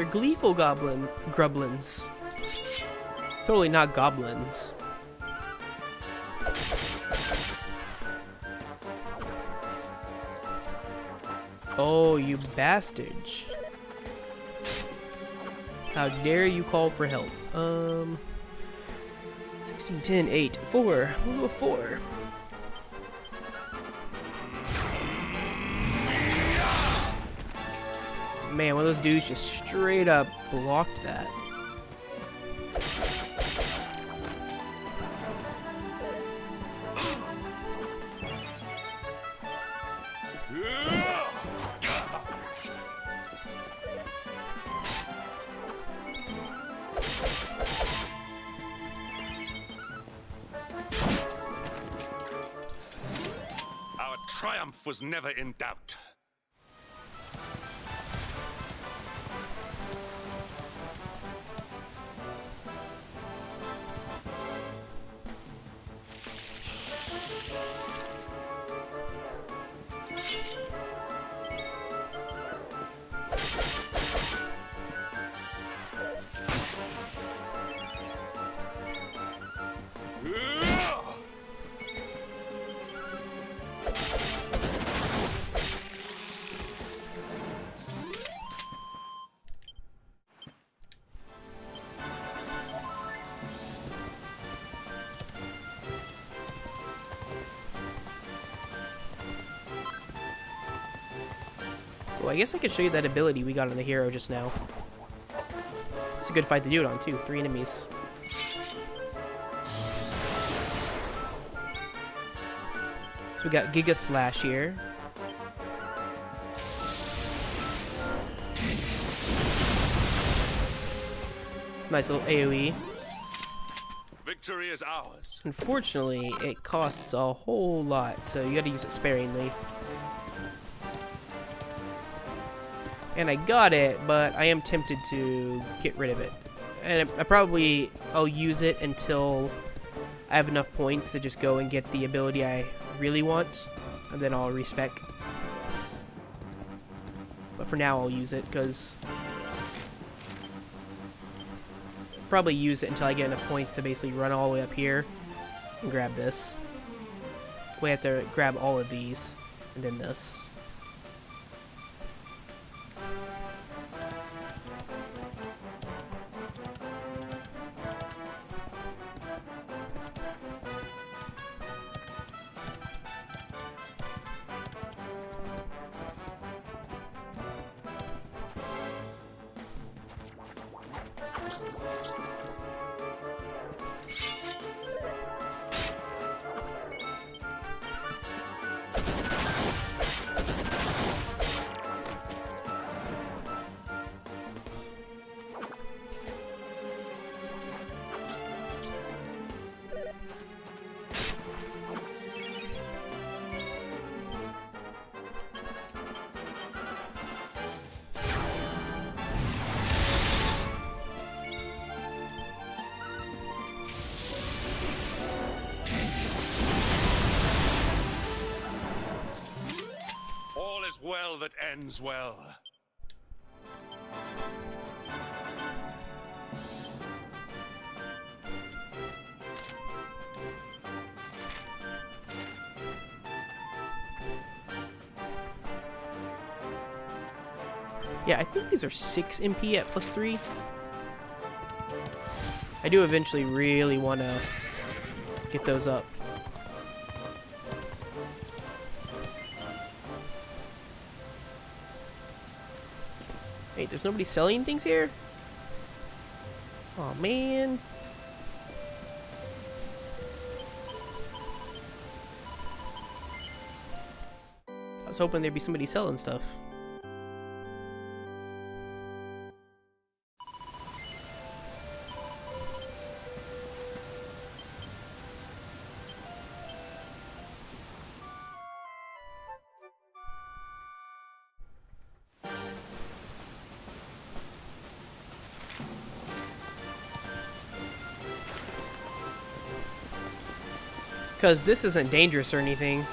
They're gleeful grublins. Totally not goblins. Oh, you bastards. How dare you call for help? 16, 10, 8, 4. We'll go 4. Man, one of those dudes just straight up blocked that. Our triumph was never in doubt. Well, I guess I could show you that ability we got on the hero just now. It's a good fight to do it on, too. 3 enemies. So we got Giga Slash here. Nice little AoE. Victory is ours. Unfortunately, it costs a whole lot, so you gotta use it sparingly. And I got it, but I am tempted to get rid of it. And I'll use it until I have enough points to just go and get the ability I really want, and then I'll respec. But for now, I'll use it, because probably use it until I get enough points to basically run all the way up here and grab this. We have to grab all of these, and then this. All is well that ends well. Yeah, I think these are 6 MP at +3. I do eventually really want to get those up. Wait, there's nobody selling things here? Aw, man. I was hoping there'd be somebody selling stuff. Because this isn't dangerous or anything.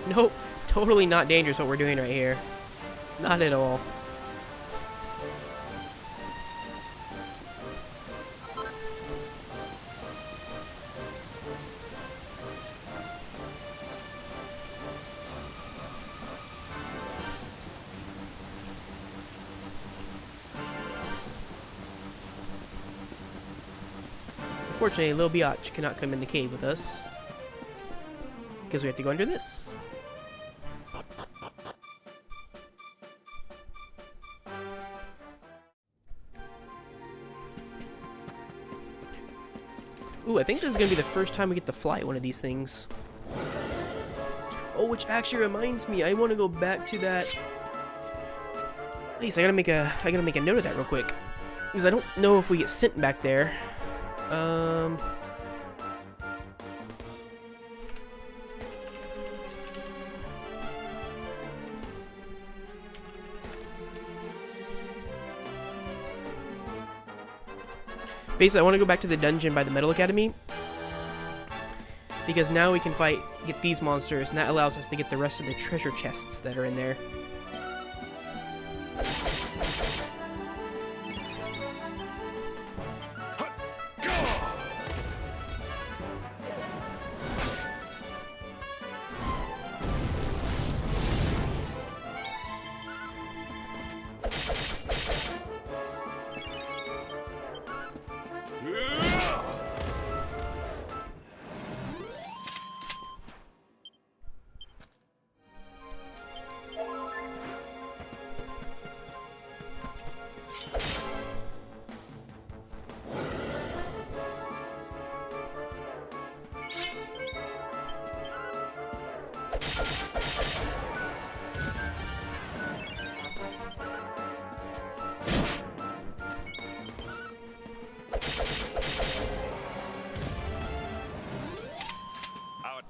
Nope, totally not dangerous what we're doing right here. Not at all. Unfortunately, Lil Biatch cannot come in the cave with us because we have to go under this. Ooh, I think this is going to be the first time we get to fly one of these things. Oh, which actually reminds me, I want to go back to that. At least I gotta make a note of that real quick, because I don't know if we get sent back there. Basically, I want to go back to the dungeon by the Metal Academy, because now we can get these monsters, and that allows us to get the rest of the treasure chests that are in there.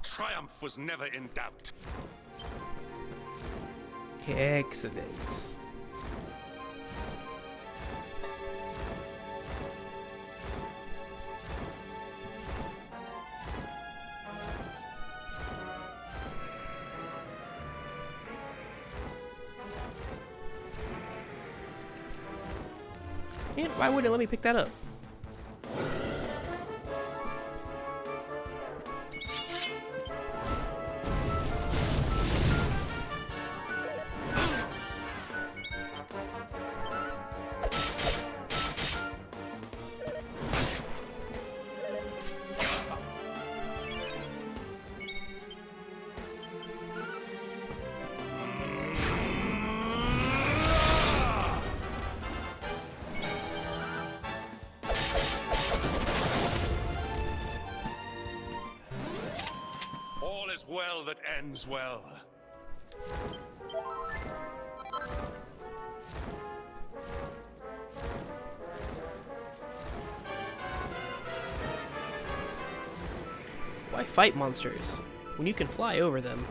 Triumph was never in doubt. Excellent. And why wouldn't it let me pick that up? Well that ends well. Why fight monsters when you can fly over them?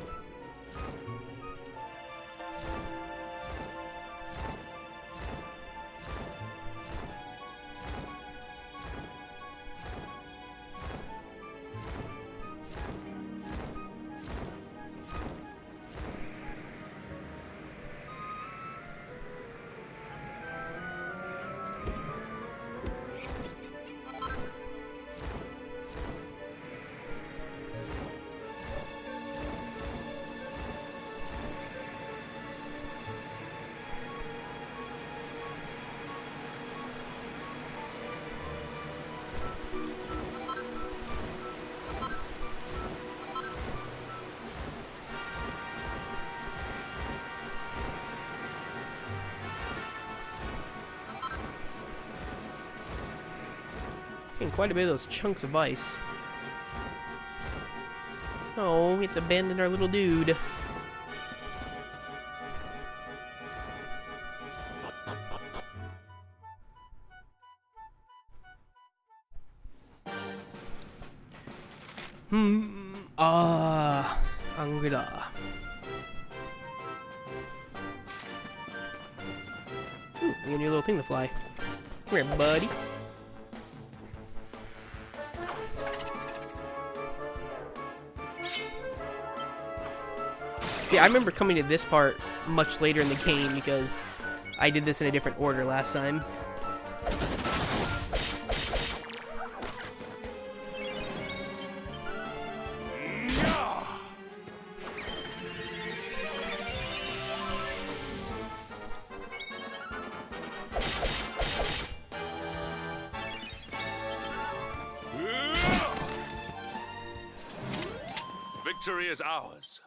Getting quite a bit of those chunks of ice. Oh, we have to abandon our little dude. Anguilla. Ooh, we got a new little thing to fly. Come here, buddy. See, I remember coming to this part much later in the game because I did this in a different order last time. Victory is ours.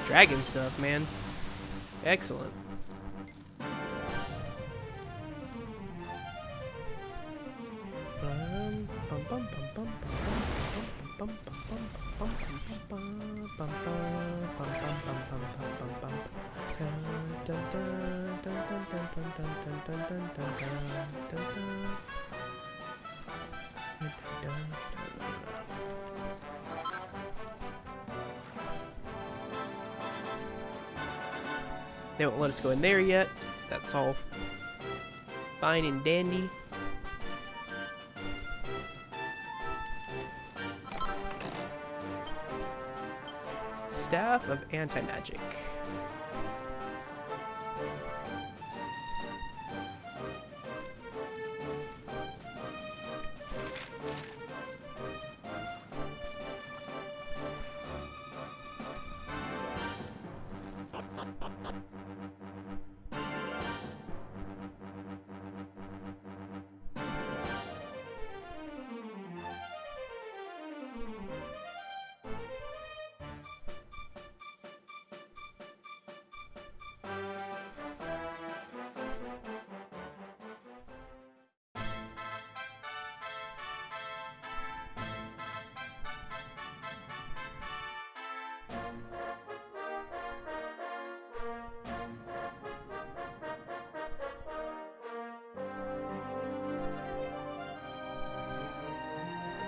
Dragon stuff, man. Excellent. They won't let us go in there yet. That's all fine and dandy. Staff of Anti-Magic.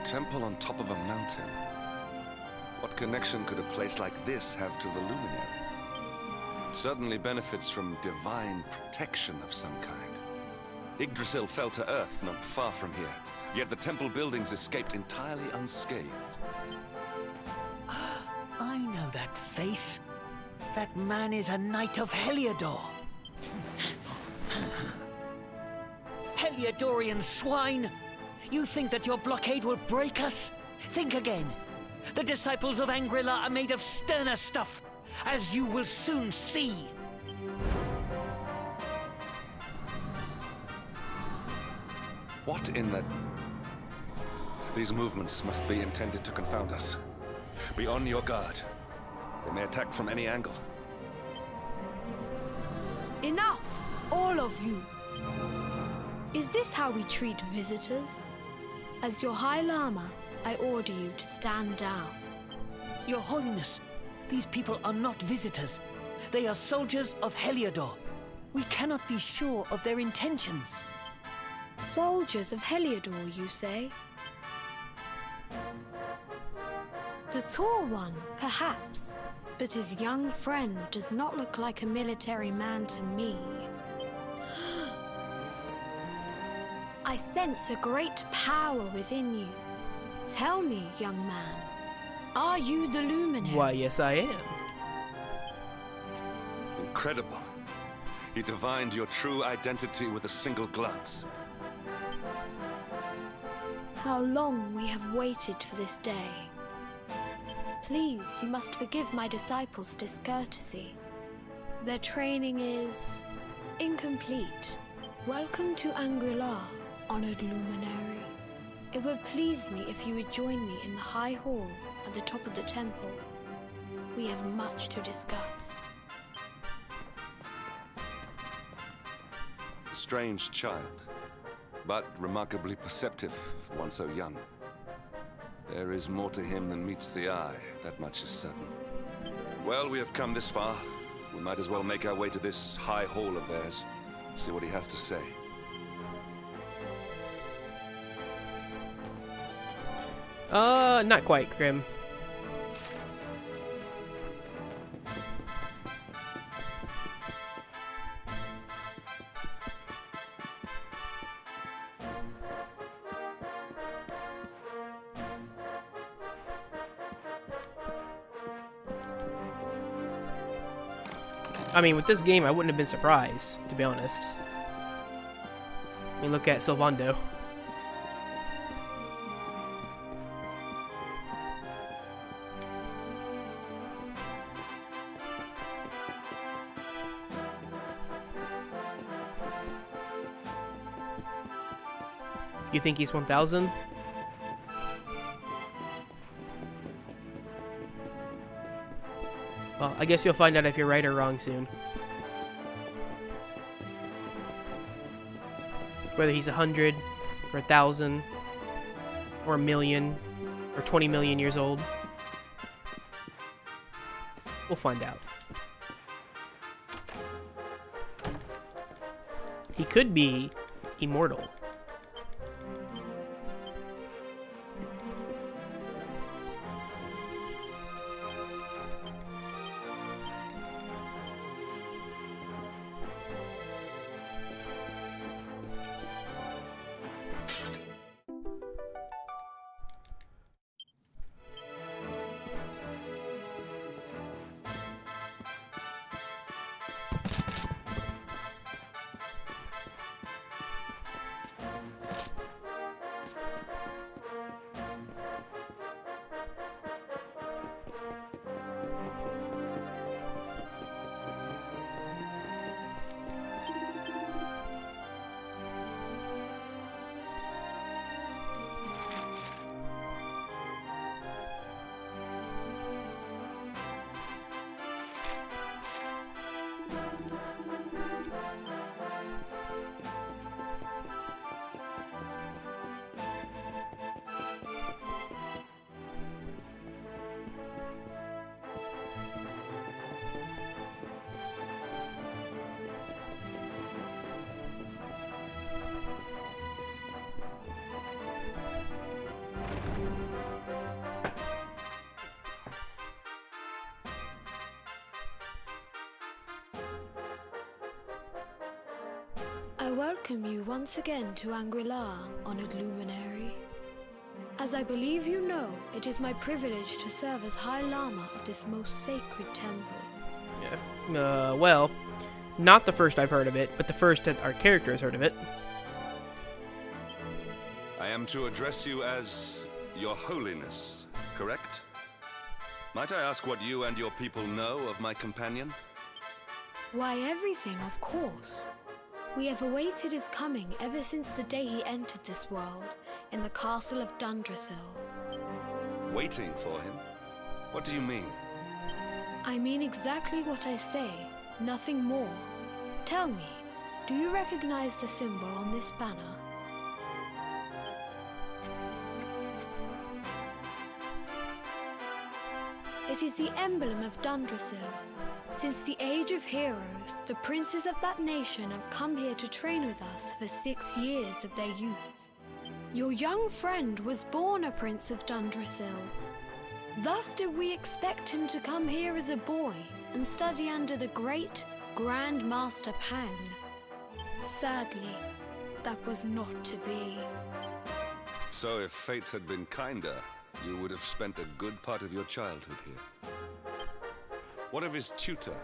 Temple on top of a mountain. What connection could a place like this have to the luminary? It certainly benefits from divine protection of some kind. Yggdrasil fell to earth not far from here, yet the temple buildings escaped entirely unscathed. I know that face. That man is a knight of Heliodor. Heliodorian swine! You think that your blockade will break us? Think again. The disciples of Angrila are made of sterner stuff, as you will soon see. What in the... These movements must be intended to confound us. Be on your guard. They may attack from any angle. Enough! All of you! Is this how we treat visitors? As your High Lama, I order you to stand down. Your Holiness, these people are not visitors. They are soldiers of Heliodor. We cannot be sure of their intentions. Soldiers of Heliodor, you say? The tall one, perhaps, but his young friend does not look like a military man to me. I sense a great power within you. Tell me, young man, are you the luminary? Why, yes, I am. Incredible. You divined your true identity with a single glance. How long we have waited for this day. Please, you must forgive my disciples' discourtesy. Their training is incomplete. Welcome to Angrila, honored luminary. It would please me if you would join me in the high hall at the top of the temple. We have much to discuss. Strange child, but remarkably perceptive for one so young. There is more to him than meets the eye, that much is certain. Well, we have come this far. We might as well make our way to this high hall of theirs, see what he has to say. Not quite, Grim. I mean, with this game, I wouldn't have been surprised, to be honest. I mean, look at Sylvando. You think he's 1,000? Well, I guess you'll find out if you're right or wrong soon. Whether he's 100, or 1,000, or 1,000,000, or 20 million years old. We'll find out. He could be immortal. I welcome you once again to Angri-La, honored luminary. As I believe you know, it is my privilege to serve as High Lama of this most sacred temple. Well, not the first I've heard of it, but the first that our character has heard of it. I am to address you as Your Holiness, correct? Might I ask what you and your people know of my companion? Why, everything, of course. We have awaited his coming ever since the day he entered this world, in the castle of Dundrasil. Waiting for him? What do you mean? I mean exactly what I say, nothing more. Tell me, do you recognize the symbol on this banner? It is the emblem of Dundrasil. Since the Age of Heroes, the princes of that nation have come here to train with us for 6 years of their youth. Your young friend was born a prince of Dundrasil. Thus did we expect him to come here as a boy and study under the great Grand Master Pang. Sadly, that was not to be. So if fate had been kinder, you would have spent a good part of your childhood here. What of his tutor,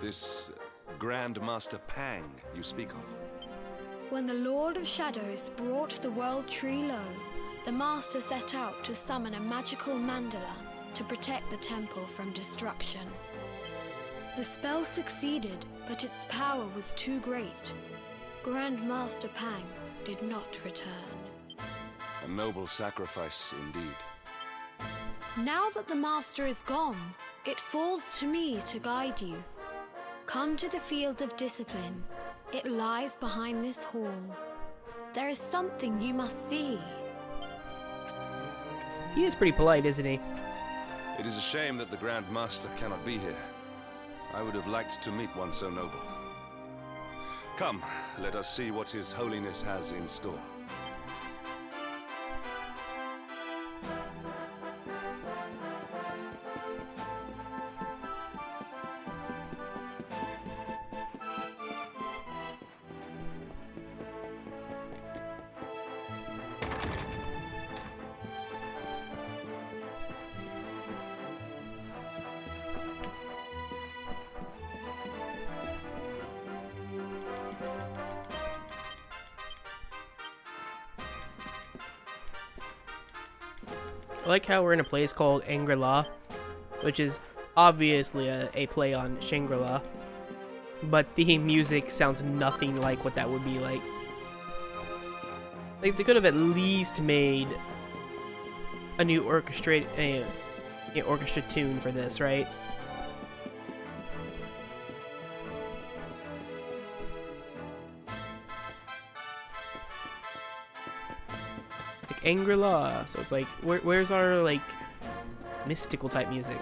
this Grand Master Pang you speak of? When the Lord of Shadows brought the world tree low, the Master set out to summon a magical mandala to protect the temple from destruction. The spell succeeded, but its power was too great. Grand Master Pang did not return. A noble sacrifice indeed. Now that the Master is gone, it falls to me to guide you. Come to the field of discipline. It lies behind this hall. There is something you must see. He is pretty polite, isn't he? It is a shame that the Grand Master cannot be here. I would have liked to meet one so noble. Come, let us see what His Holiness has in store. I like how we're in a place called Angri-La, which is obviously a play on Shangri-La, but the music sounds nothing like what that would be like. Like, they could have at least made a new orchestra tune for this, right? Like Angri-La, so it's like, where's our like mystical type music?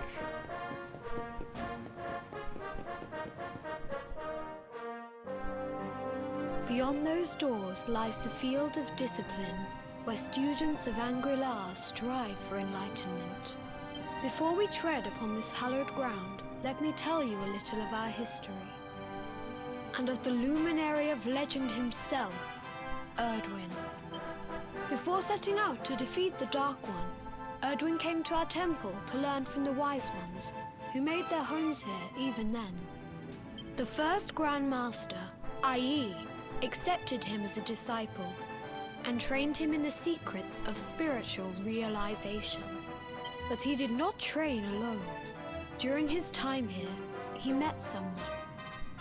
Beyond those doors lies the field of discipline, where students of Angri-La strive for enlightenment. Before we tread upon this hallowed ground, let me tell you a little of our history, and of the luminary of legend himself, Erdwin. Before setting out to defeat the Dark One, Erdwin came to our temple to learn from the Wise Ones, who made their homes here even then. The first Grand Master, i.e., accepted him as a disciple and trained him in the secrets of spiritual realization. But he did not train alone. During his time here, he met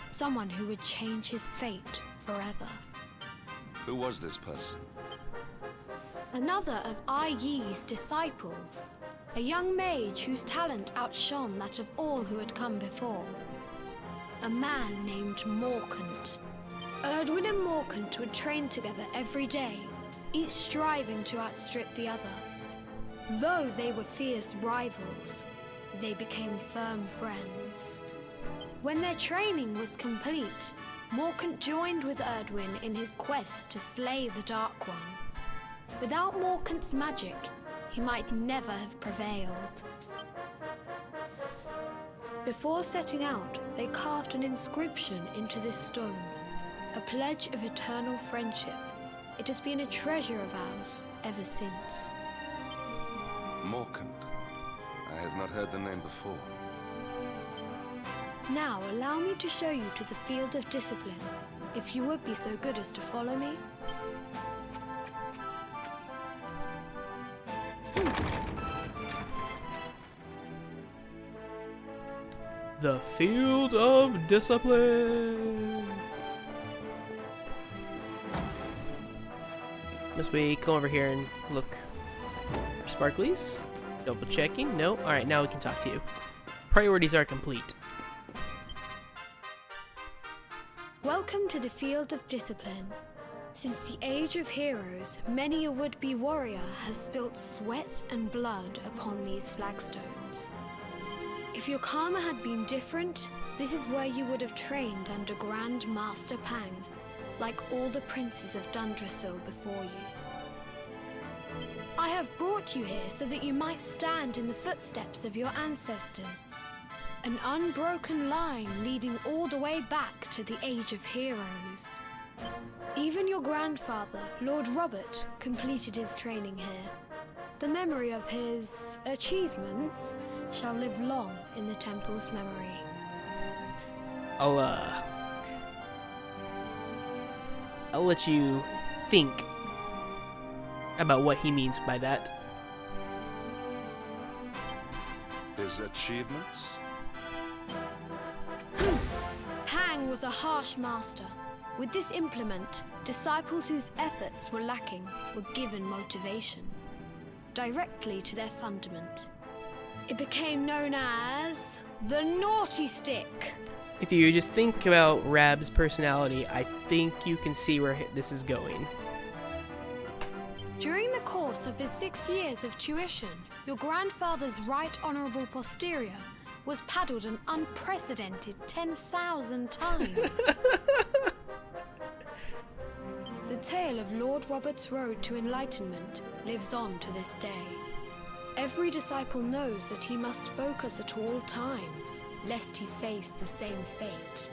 someone who would change his fate forever. Who was this person? Another of Ai Yi's disciples, a young mage whose talent outshone that of all who had come before. A man named Morkant. Erdwin and Morkant would train together every day, each striving to outstrip the other. Though they were fierce rivals, they became firm friends. When their training was complete, Morkant joined with Erdwin in his quest to slay the Dark One. Without Morkant's magic, he might never have prevailed. Before setting out, they carved an inscription into this stone, a pledge of eternal friendship. It has been a treasure of ours ever since. Morkant. I have not heard the name before. Now allow me to show you to the field of discipline, if you would be so good as to follow me. The field of discipline. Must we come over here and look for sparklies? Double checking. No. All right, now we can talk to you. Priorities are complete. Welcome to the field of discipline. Since the age of heroes, many a would-be warrior has spilt sweat and blood upon these flagstones. If your karma had been different, this is where you would have trained under Grand Master Pang, like all the princes of Dundrasil before you. I have brought you here so that you might stand in the footsteps of your ancestors. An unbroken line leading all the way back to the Age of Heroes. Even your grandfather, Lord Robert, completed his training here. The memory of his achievements shall live long in the temple's memory. I'll let you think about what he means by that. His achievements? Pang was a harsh master. With this implement, disciples whose efforts were lacking were given motivation, directly to their fundament. It became known as the Naughty Stick. If you just think about Rab's personality, I think you can see where this is going. During the course of his 6 years of tuition, your grandfather's right honourable posterior was paddled an unprecedented 10,000 times. The tale of Lord Robert's road to enlightenment lives on to this day. Every disciple knows that he must focus at all times, lest he face the same fate.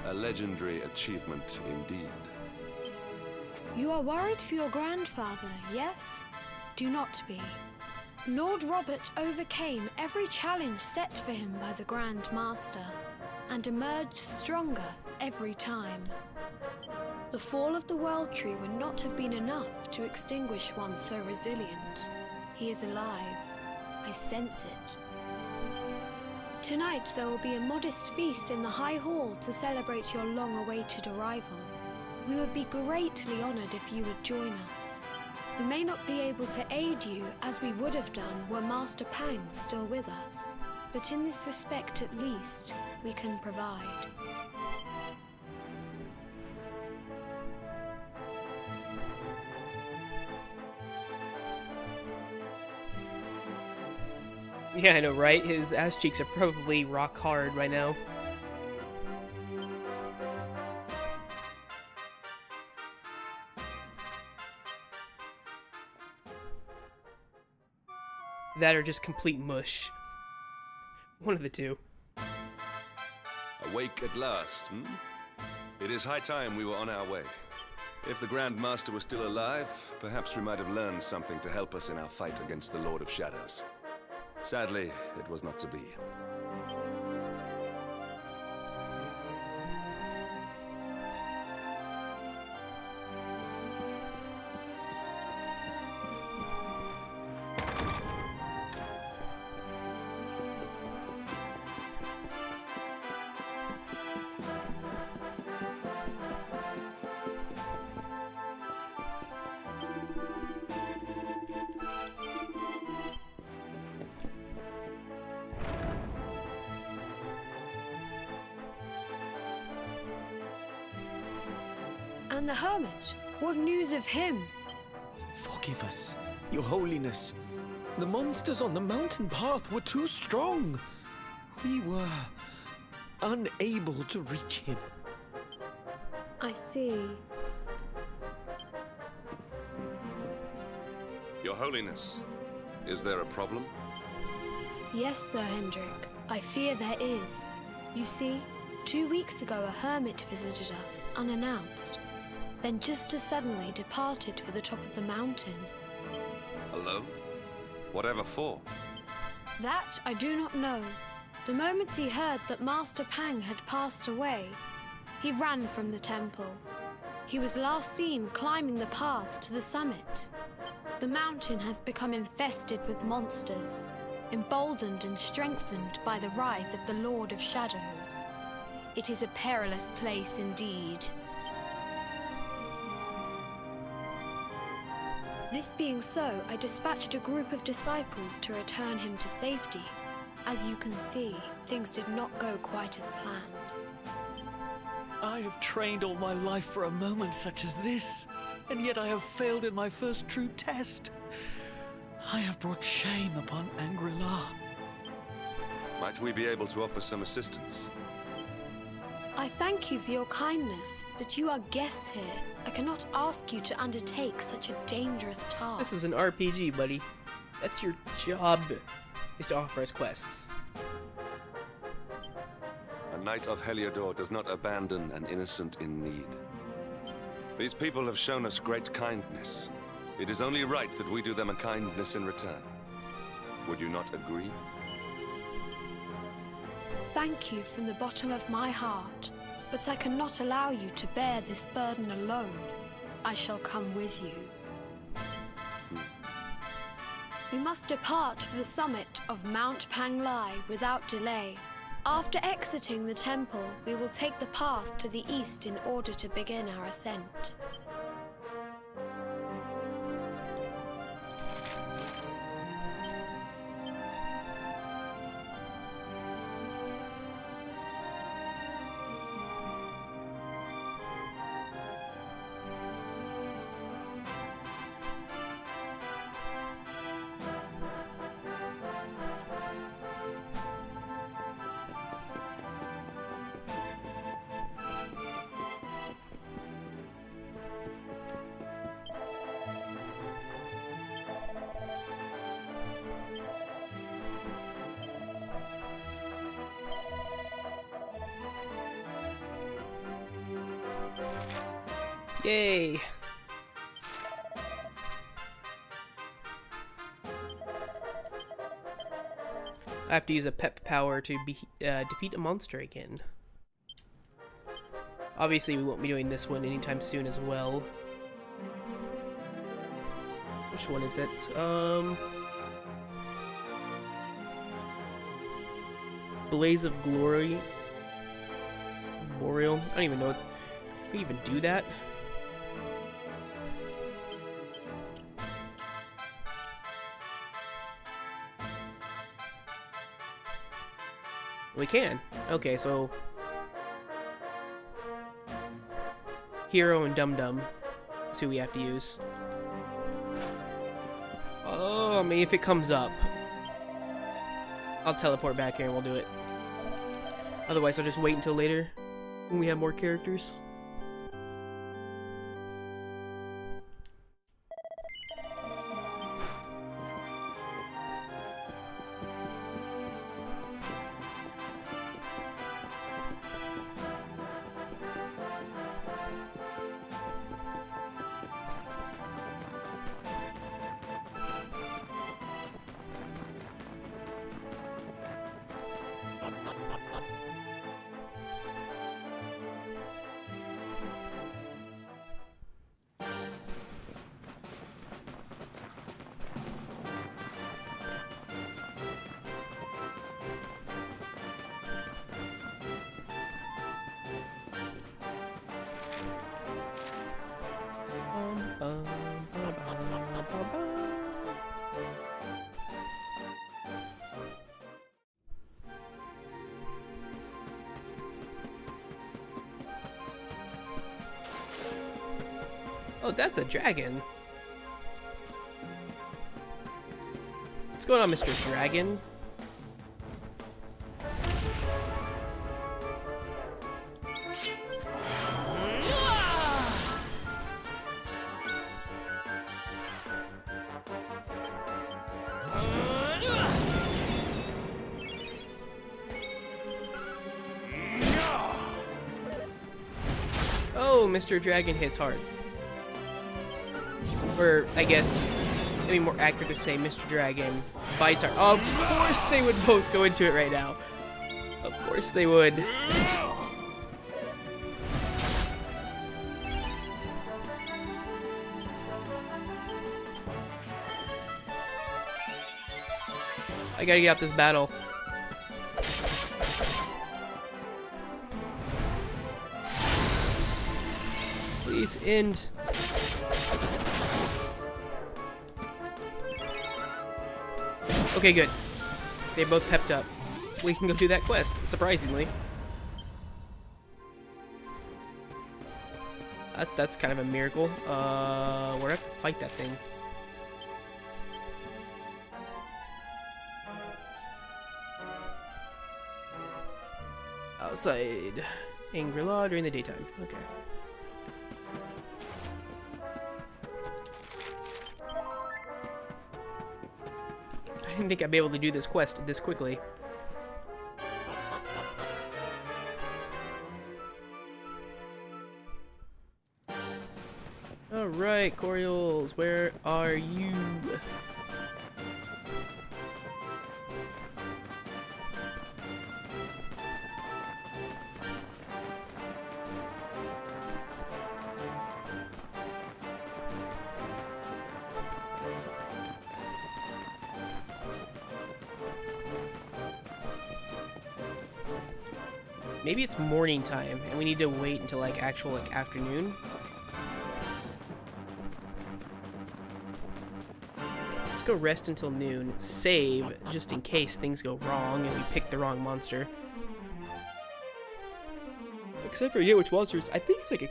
A legendary achievement indeed. You are worried for your grandfather, yes? Do not be. Lord Robert overcame every challenge set for him by the Grand Master, and emerged stronger every time. The fall of the World Tree would not have been enough to extinguish one so resilient. He is alive. I sense it. Tonight there will be a modest feast in the High Hall to celebrate your long-awaited arrival. We would be greatly honored if you would join us. We may not be able to aid you as we would have done were Master Pang still with us, but in this respect at least, we can provide. Yeah, I know, right? His ass cheeks are probably rock hard right now. That or just complete mush. One of the two. Awake at last, hmm? It is high time we were on our way. If the Grand Master was still alive, perhaps we might have learned something to help us in our fight against the Lord of Shadows. Sadly, it was not to be. And the hermit? What news of him? Forgive us, Your Holiness. The monsters on the mountain path were too strong. We were unable to reach him. I see. Your Holiness, is there a problem? Yes, Sir Hendrik. I fear there is. You see, 2 weeks ago a hermit visited us, unannounced. Then just as suddenly departed for the top of the mountain. Alone? Whatever for? That I do not know. The moment he heard that Master Pang had passed away, he ran from the temple. He was last seen climbing the path to the summit. The mountain has become infested with monsters, emboldened and strengthened by the rise of the Lord of Shadows. It is a perilous place indeed. This being so, I dispatched a group of disciples to return him to safety. As you can see, things did not go quite as planned. I have trained all my life for a moment such as this, and yet I have failed in my first true test. I have brought shame upon Angri-La. Might we be able to offer some assistance? I thank you for your kindness, but you are guests here. I cannot ask you to undertake such a dangerous task. This is an RPG, buddy. That's your job, is to offer us quests. A knight of Heliodor does not abandon an innocent in need. These people have shown us great kindness. It is only right that we do them a kindness in return. Would you not agree? Thank you from the bottom of my heart, but I cannot allow you to bear this burden alone. I shall come with you. We must depart for the summit of Mount Panglai without delay. After exiting the temple, we will take the path to the east in order to begin our ascent. Yay! I have to use a pep power to defeat a monster again. Obviously, we won't be doing this one anytime soon as well. Which one is it? Blaze of Glory. Boreal. I don't even know. Can we even do that? We can. Okay, so Hero and Dum Dum is who we have to use. Oh, I mean, if it comes up, I'll teleport back here and we'll do it. Otherwise, I'll just wait until later when we have more characters. Oh, that's a dragon. What's going on, Mr. Dragon? Oh, Mr. Dragon hits hard. Or, I guess, it'd be more accurate to say Mr. Dragon bites hard. Of course they would both go into it right now. Of course they would. I gotta get out this battle. Please end. Okay, good. They both pepped up. We can go do that quest, surprisingly. That's kind of a miracle. We're gonna have to fight that thing. Outside Angri-La during the daytime. Okay. I didn't think I'd be able to do this quest this quickly. Alright, Corioles, where are you? Maybe it's morning time, and we need to wait until like actual afternoon. Let's go rest until noon. Save just in case things go wrong and we pick the wrong monster. Except for forget which monsters. I think it's like a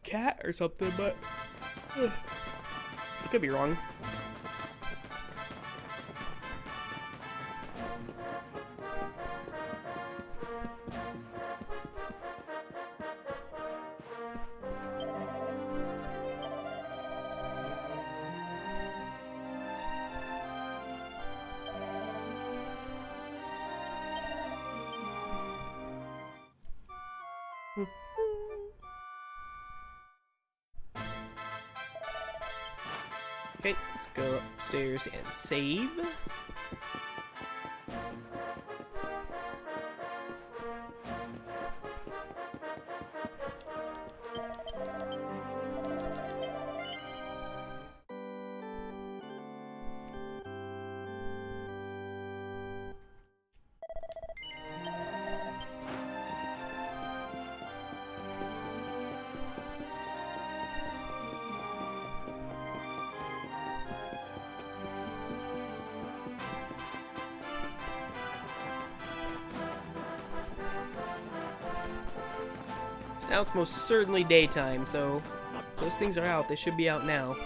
cat or something, but I could be wrong. Okay, let's go upstairs and save. So now it's most certainly daytime, so those things are out. They should be out now.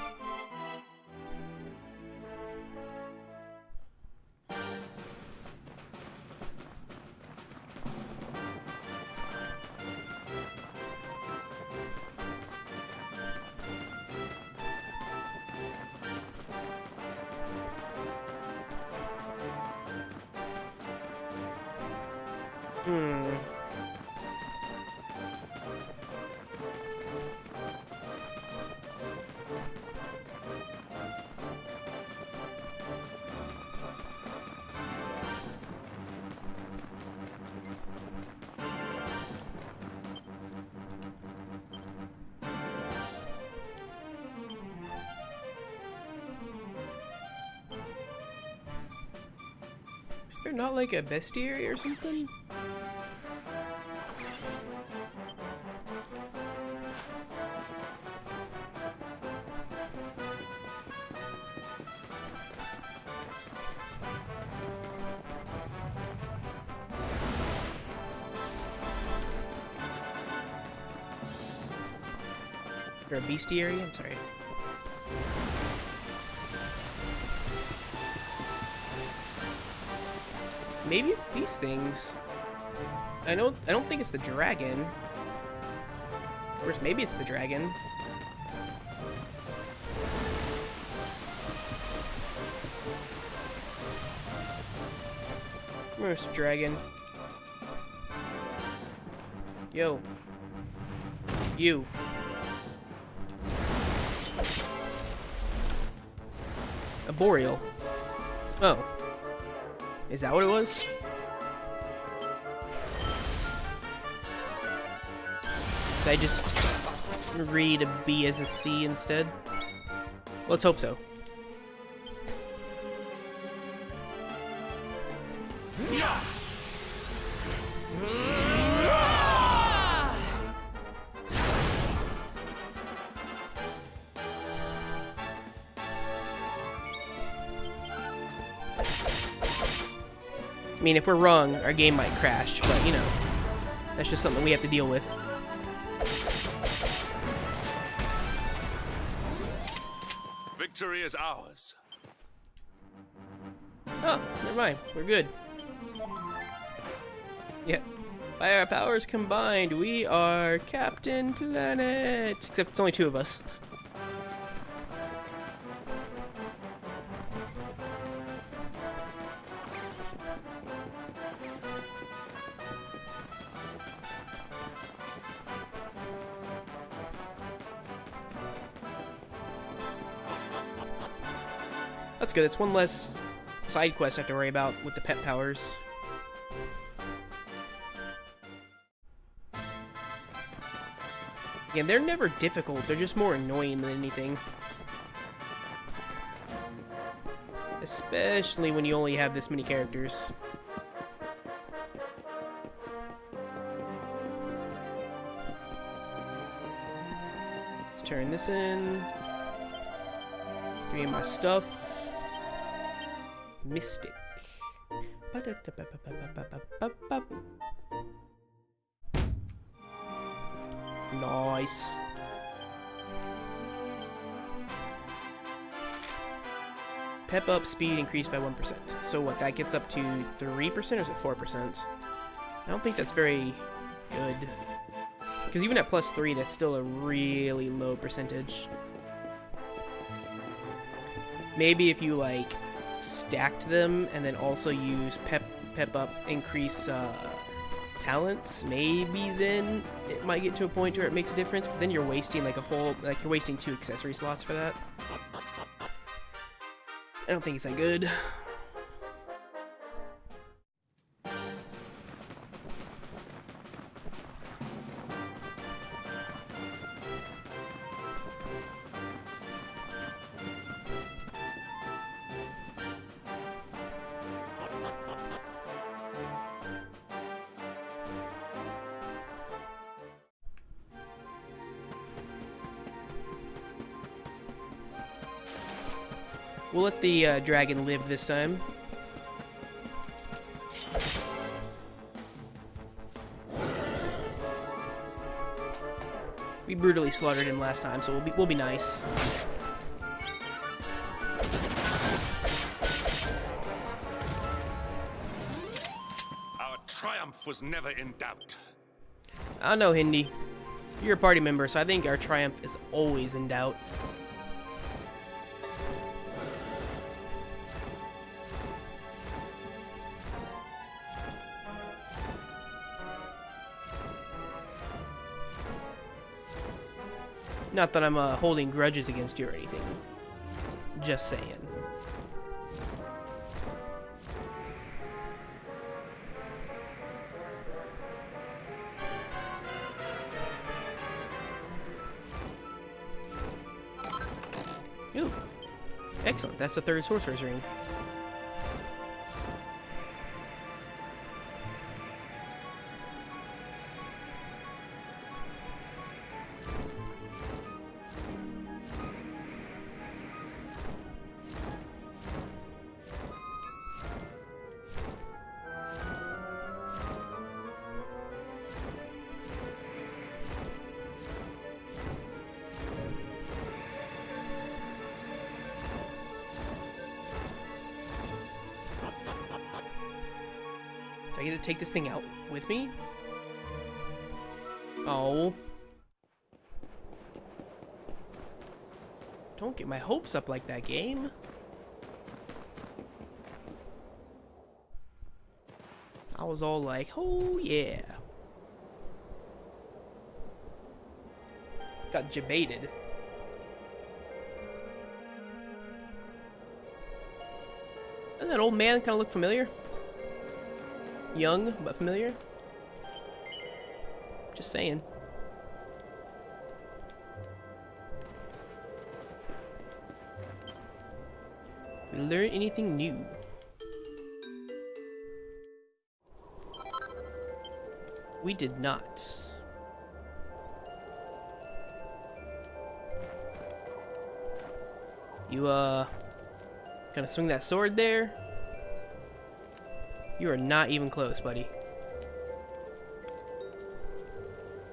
Is there not like a bestiary or something? Or a bestiary? I'm sorry. Maybe it's these things. I don't think it's the dragon. Of course, maybe it's the dragon. Where's the dragon? Yo. You. A boreal. Oh. Is that what it was? Did I just read a B as a C instead? Let's hope so. I mean, if we're wrong, our game might crash, but, you know, that's just something we have to deal with. Victory is ours. Oh, never mind. We're good. Yep. By our powers combined, we are Captain Planet. Except it's only two of us. That's good. It's one less side quest I have to worry about with the pet powers. Yeah, they're never difficult. They're just more annoying than anything. Especially when you only have this many characters. Let's turn this in. Give me my stuff. Mystic. Nice. Pep up speed increased by 1%. So what, that gets up to 3% or is it 4%? I don't think that's very good. Because even at +3, that's still a really low percentage. Maybe if you like stacked them and then also use pep up increase talents, maybe then it might get to a point where it makes a difference, but then you're wasting like a whole, like you're wasting 2 accessory slots for that. I don't think it's that good. We'll let the dragon live this time. We brutally slaughtered him last time, so we'll be nice. Our triumph was never in doubt. I don't know, Hindi. You're a party member, so I think our triumph is always in doubt. Not that I'm holding grudges against you or anything. Just saying. Ooh. Excellent. That's the third sorcerer's ring. Do I get to take this thing out with me? Oh. Don't get my hopes up like that, game. I was all like, oh yeah. Got jebaited. Doesn't that old man kind of look familiar? Young, but familiar? Just saying. Did we learn anything new? We did not. You, gonna swing that sword there? You are not even close, buddy.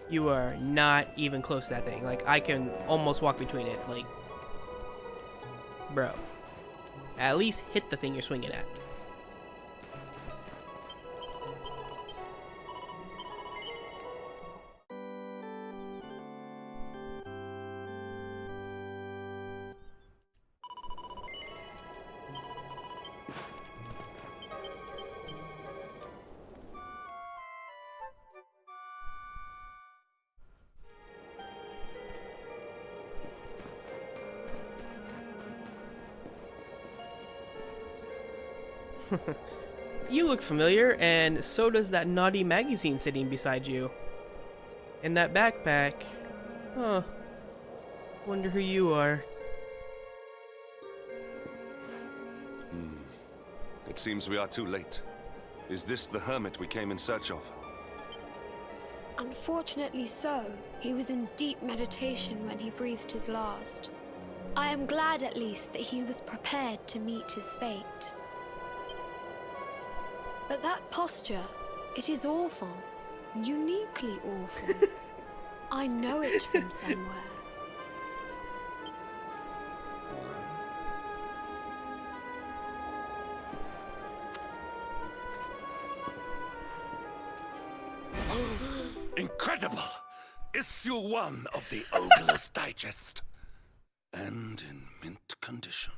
You are not even close to that thing. Like, I can almost walk between it. Like, bro. At least hit the thing you're swinging at. You look familiar, and so does that naughty magazine sitting beside you. And that backpack. Huh. Wonder who you are. It seems we are too late. Is this the hermit we came in search of? Unfortunately so. He was in deep meditation when he breathed his last. I am glad at least that he was prepared to meet his fate. But that posture, it is awful. Uniquely awful. I know it from somewhere. Incredible! Issue 1 of the Ogre's Digest. And in mint condition.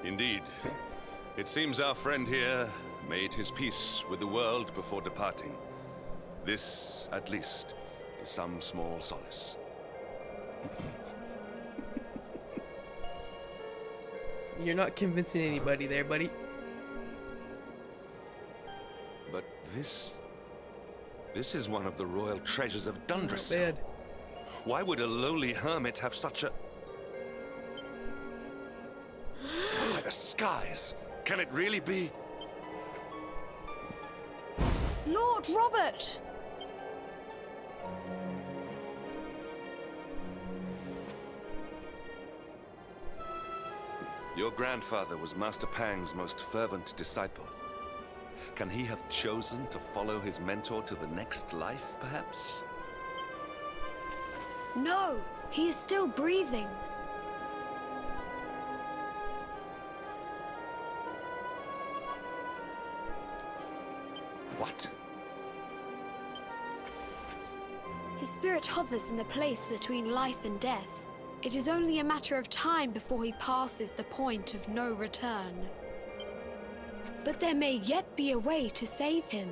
Indeed. It seems our friend here made his peace with the world before departing. This, at least, is some small solace. You're not convincing anybody there, buddy. But this is one of the royal treasures of Not Dundrasil. bad. Why would a lowly hermit have such a... By the skies! Can it really be? Lord Robert! Your grandfather was Master Pang's most fervent disciple. Can he have chosen to follow his mentor to the next life, perhaps? No, he is still breathing. What? His spirit hovers in the place between life and death. It is only a matter of time before he passes the point of no return. But there may yet be a way to save him.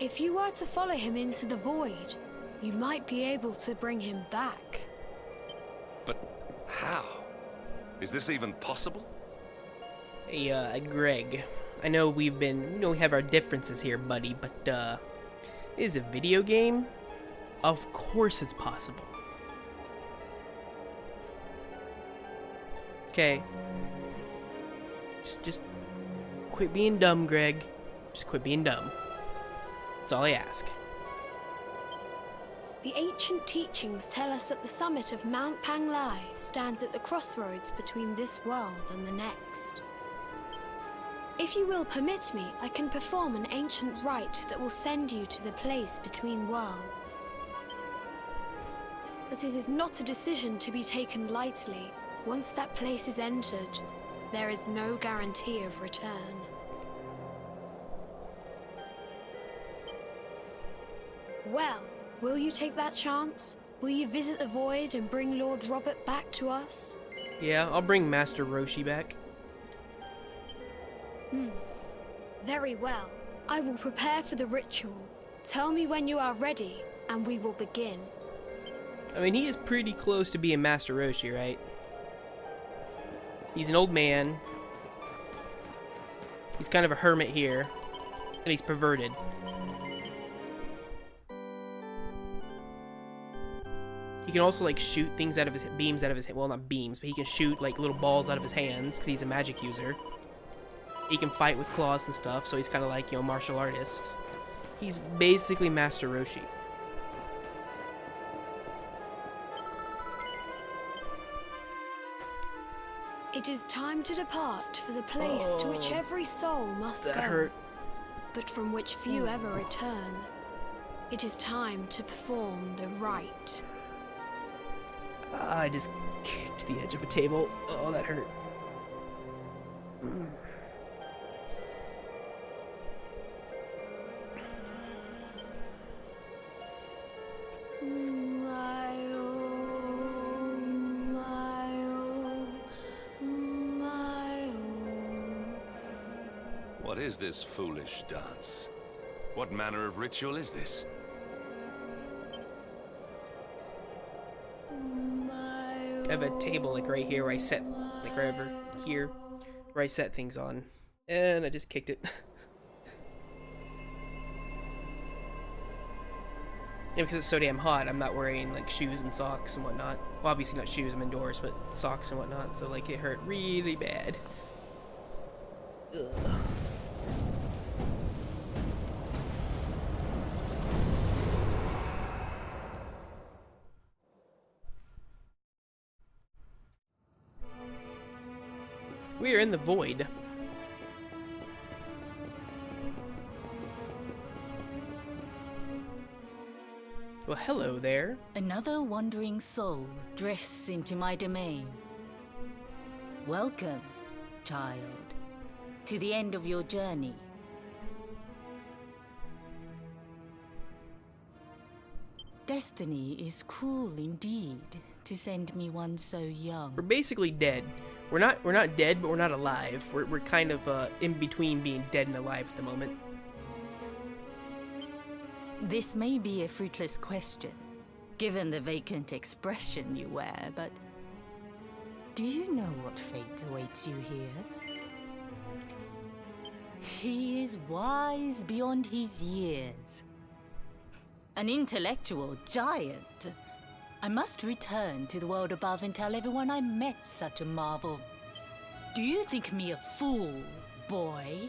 If you were to follow him into the void, you might be able to bring him back. But how? Is this even possible? Hey, Greg. I know we have our differences here, buddy, but, it is a video game? Of course it's possible. Okay. Just quit being dumb, Greg. Just quit being dumb. That's all I ask. The ancient teachings tell us that the summit of Mount Panglai stands at the crossroads between this world and the next. If you will permit me, I can perform an ancient rite that will send you to the place between worlds. But it is not a decision to be taken lightly. Once that place is entered, there is no guarantee of return. Well, will you take that chance? Will you visit the void and bring Lord Robert back to us? Yeah, I'll bring Master Roshi back. Very well. I will prepare for the ritual. Tell me when you are ready, and we will begin. I mean, he is pretty close to being Master Roshi, right? He's an old man. He's kind of a hermit here. And he's perverted. He can also, like, shoot things out of his beams out of his, well, not beams, but he can shoot, like, little balls out of his hands because he's a magic user. He can fight with claws and stuff, so he's kind of like, you know, martial artist. He's basically Master Roshi. It is time to depart for the place to which every soul must go, That hurt. but from which few ever return. It is time to perform the rite. I just kicked the edge of a table. Oh, that hurt. What is this foolish dance? What manner of ritual is this? I have a table, like, right here where I set, like, right over here, where I set things on. And I just kicked it. Yeah, because it's so damn hot, I'm not wearing, like, shoes and socks and whatnot. Well, obviously not shoes, I'm indoors, but socks and whatnot, so, like, it hurt really bad. Ugh. We are in the void. Well, hello there. Another wandering soul drifts into my domain. Welcome, child, to the end of your journey. Destiny is cruel indeed to send me one so young. We're basically dead. We're not dead, but we're not alive. We're kind of in between being dead and alive at the moment. This may be a fruitless question, given the vacant expression you wear, but do you know what fate awaits you here? He is wise beyond his years. An intellectual giant. I must return to the world above and tell everyone I met such a marvel. Do you think me a fool, boy?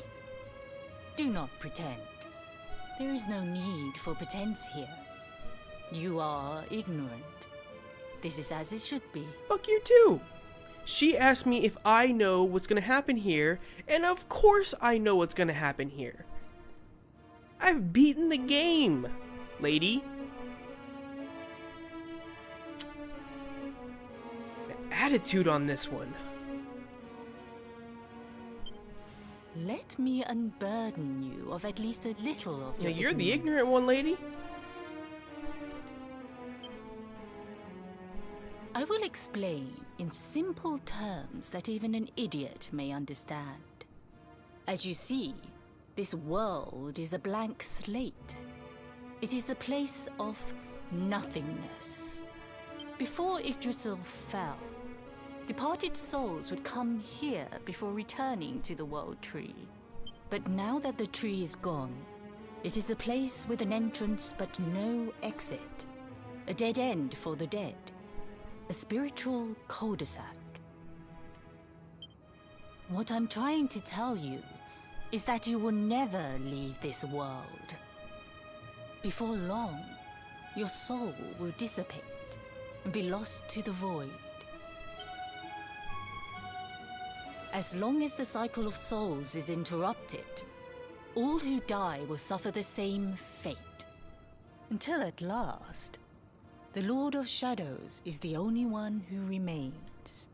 Do not pretend. There is no need for pretense here. You are ignorant. This is as it should be. Fuck you too. She asked me if I know what's gonna happen here, and of course I know what's gonna happen here. I've beaten the game, lady. The attitude on this one. Let me unburden you of at least a little of Now, your you're the ignorance. ignorant one, lady. I will explain in simple terms that even an idiot may understand. As you see, this world is a blank slate. It is a place of nothingness. Before Yggdrasil fell, departed souls would come here before returning to the World Tree. But now that the tree is gone, it is a place with an entrance but no exit. A dead end for the dead. A spiritual cul-de-sac. What I'm trying to tell you is that you will never leave this world. Before long, your soul will dissipate and be lost to the void. As long as the cycle of souls is interrupted, all who die will suffer the same fate. Until at last, the Lord of Shadows is the only one who remains.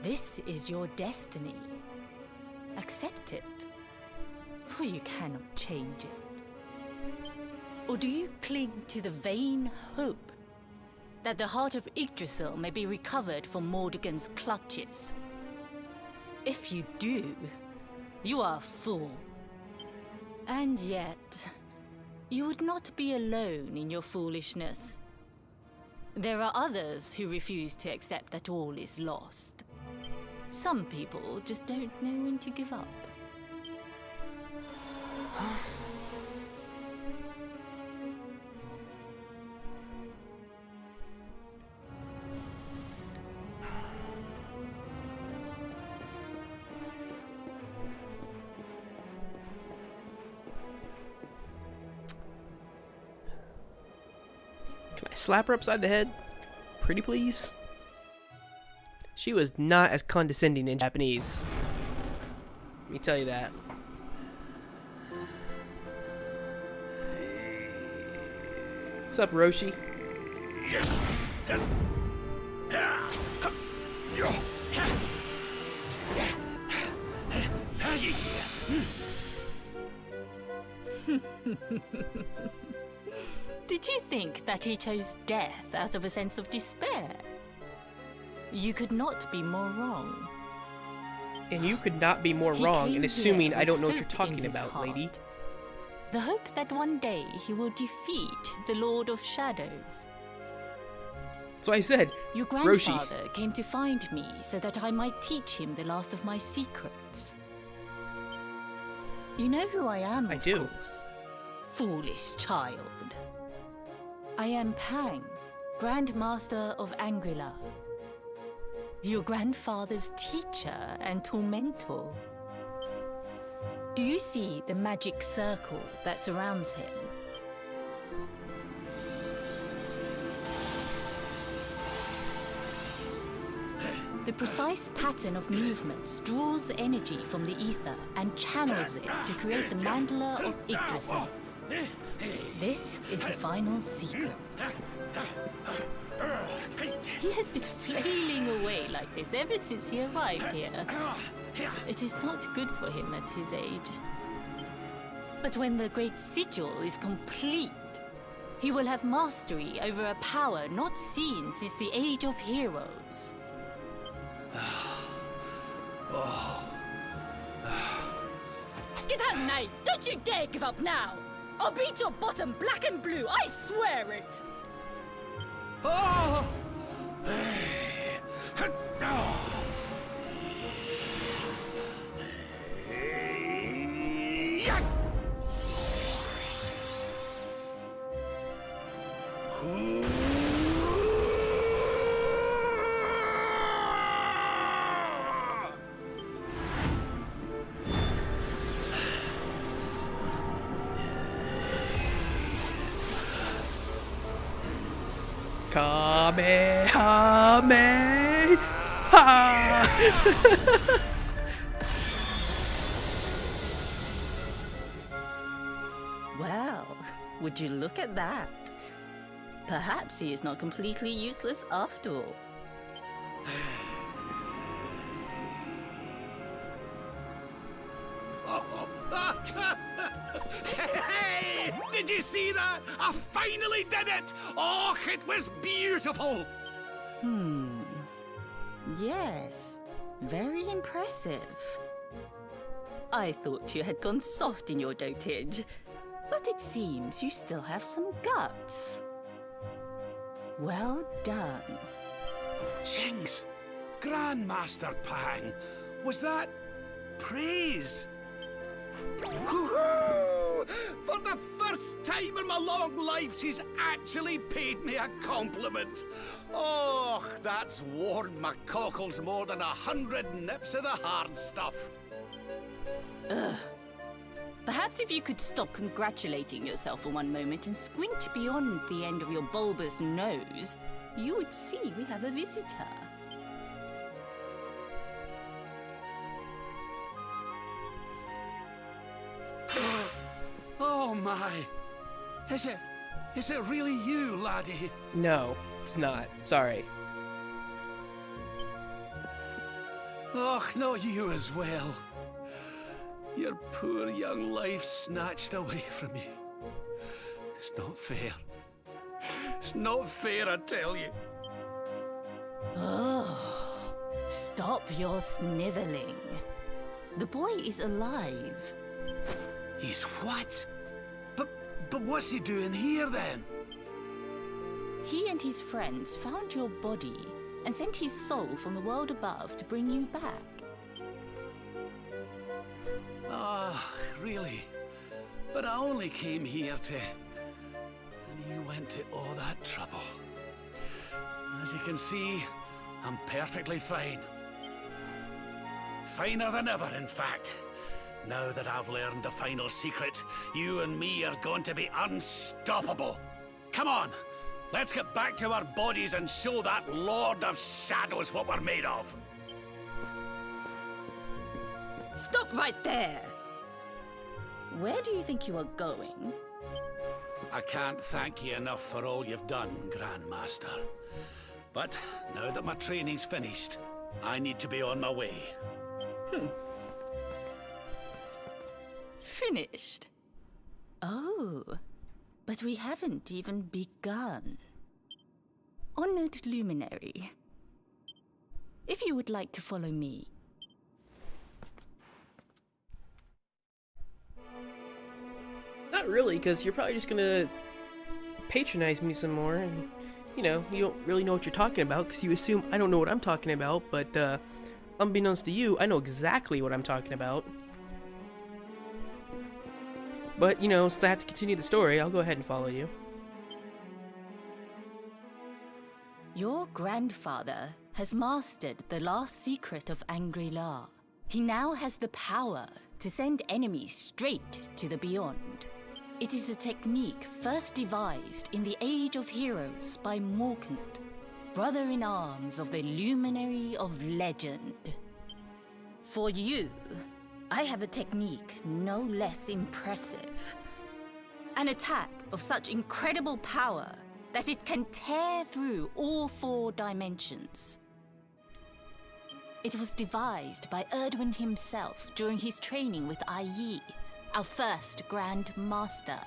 This is your destiny. Accept it, for you cannot change it. Or do you cling to the vain hope that the heart of Yggdrasil may be recovered from Mordegon's clutches? If you do, you are a fool. And yet, you would not be alone in your foolishness. There are others who refuse to accept that all is lost. Some people just don't know when to give up. Can I slap her upside the head? Pretty please? She was not as condescending in Japanese. Let me tell you that. What's up, Roshi? Did you think that he chose death out of a sense of despair? You could not be more wrong. And you could not be more He wrong came in here assuming I don't know what with you're hope in talking his about, heart. lady. The hope that one day he will defeat the Lord of Shadows. So I said, Your Roshi. grandfather came to find me so that I might teach him the last of my secrets. You know who I am, I of do. course. Foolish child. I am Pang, Grand Master of Angrila. Your grandfather's teacher and tormentor. Do you see the magic circle that surrounds him? The precise pattern of movements draws energy from the ether and channels it to create the mandala of Yggdrasil. This is the final secret. He has been flailing away like this ever since he arrived here. It is not good for him at his age. But when the great sigil is complete, he will have mastery over a power not seen since the Age of Heroes. Get out, Knight! Don't you dare give up now! I'll beat your bottom black and blue, I swear it! Kamehameha! Well, would you look at that? Perhaps he is not completely useless after all. Hey! Did you see that? I finally did it! Oh, it was beautiful! Yes, very impressive. I thought you had gone soft in your dotage, but it seems you still have some guts. Well done. Jinx! Grandmaster Pang! Was that praise? Woohoo! For the first time in my long life, she's actually paid me a compliment. Oh, that's warmed my cockles more than 100 nips of the hard stuff. Perhaps if you could stop congratulating yourself for one moment and squint beyond the end of your bulbous nose, you would see we have a visitor. Oh my! Is it really you, laddie? No, it's not. Sorry. Oh, not you as well. Your poor young life snatched away from you. It's not fair. It's not fair, I tell you. Oh, stop your sniveling. The boy is alive. He's what? But what's he doing here then? He and his friends found your body and sent his soul from the world above to bring you back. Ah, really? But I only came here to... And you went to all that trouble. As you can see, I'm perfectly fine. Finer than ever, in fact. Now that I've learned the final secret, you and me are going to be unstoppable. Come on, let's get back to our bodies and show that Lord of Shadows what we're made of. Stop right there! Where do you think you are going? I can't thank you enough for all you've done, Grandmaster. But now that my training's finished, I need to be on my way. Finished? Oh, but we haven't even begun. Honored Luminary, if you would like to follow me. Not really, because you're probably just gonna patronize me some more, and you know, you don't really know what you're talking about because you assume I don't know what I'm talking about, but unbeknownst to you, I know exactly what I'm talking about. But, you know, since I have to continue the story, I'll go ahead and follow you. Your grandfather has mastered the last secret of Angri-La. He now has the power to send enemies straight to the beyond. It is a technique first devised in the Age of Heroes by Morkant, brother-in-arms of the Luminary of Legend. For you, I have a technique no less impressive. An attack of such incredible power that it can tear through all 4 dimensions. It was devised by Erdwin himself during his training with Yi, our first Grand Master.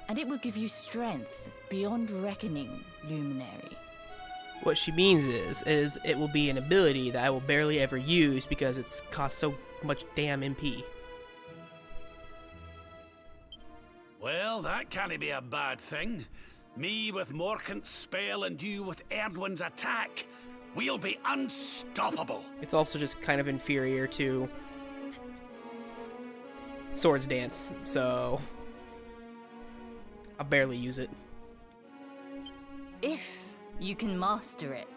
And it will give you strength beyond reckoning, Luminary. What she means is it will be an ability that I will barely ever use because it's cost so much damn MP. Well, that can't be a bad thing. Me with Morkant's spell and you with Erdwin's attack. We'll be unstoppable. It's also just kind of inferior to Swords Dance, so I'll barely use it. If you can master it.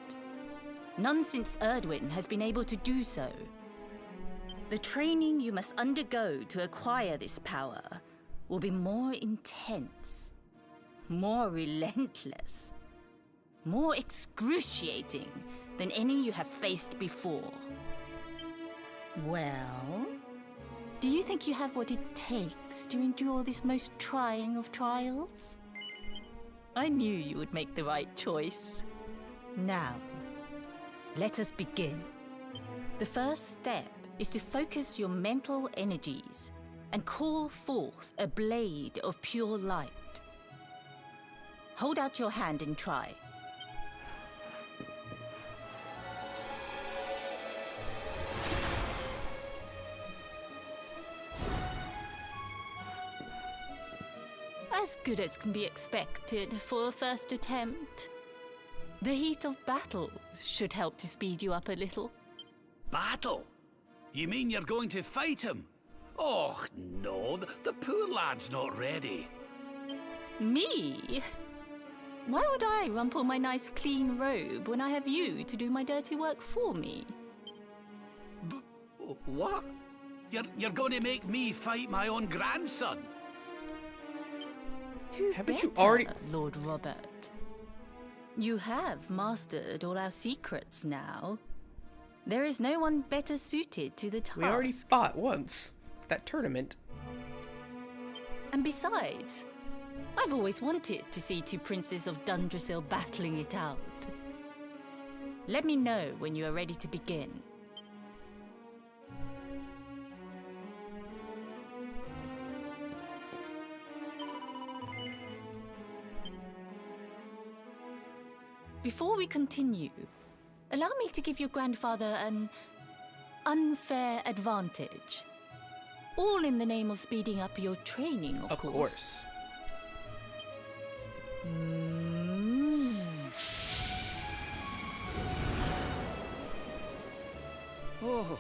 None since Erdwin has been able to do so. The training you must undergo to acquire this power will be more intense, more relentless, more excruciating than any you have faced before. Well, do you think you have what it takes to endure this most trying of trials? I knew you would make the right choice. Now, let us begin. The first step is to focus your mental energies and call forth a blade of pure light. Hold out your hand and try. As good as can be expected for a first attempt. The heat of battle should help to speed you up a little. Battle? You mean you're going to fight him? Oh, no, the poor lad's not ready. Me? Why would I rumple my nice clean robe when I have you to do my dirty work for me? What? You're going to make me fight my own grandson? Who Haven't you better, already- Lord Robert? You have mastered all our secrets now. There is no one better suited to the task. We already fought once. That tournament. And besides, I've always wanted to see two princes of Dundrasil battling it out. Let me know when you are ready to begin. Before we continue, allow me to give your grandfather an unfair advantage. All in the name of speeding up your training, of course. Oh.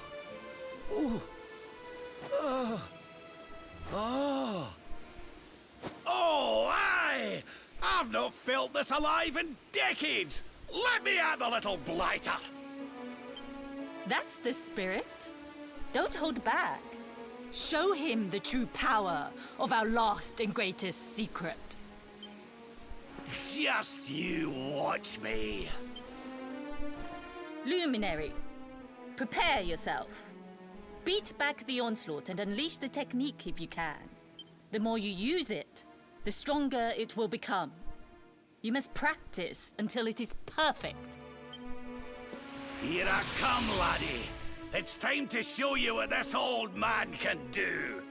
Oh. Oh, aye! I've not felt this alive in decades! Let me at the little blighter! That's the spirit. Don't hold back. Show him the true power of our last and greatest secret. Just you watch me. Luminary, prepare yourself. Beat back the onslaught and unleash the technique if you can. The more you use it, the stronger it will become. You must practice until it is perfect. Here I come, laddie. It's time to show you what this old man can do.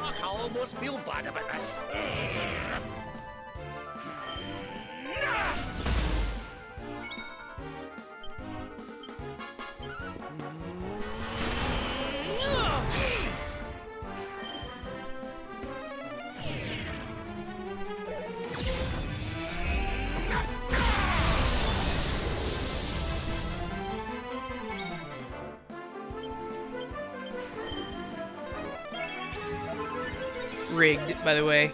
I almost feel bad about this. Rigged, by the way.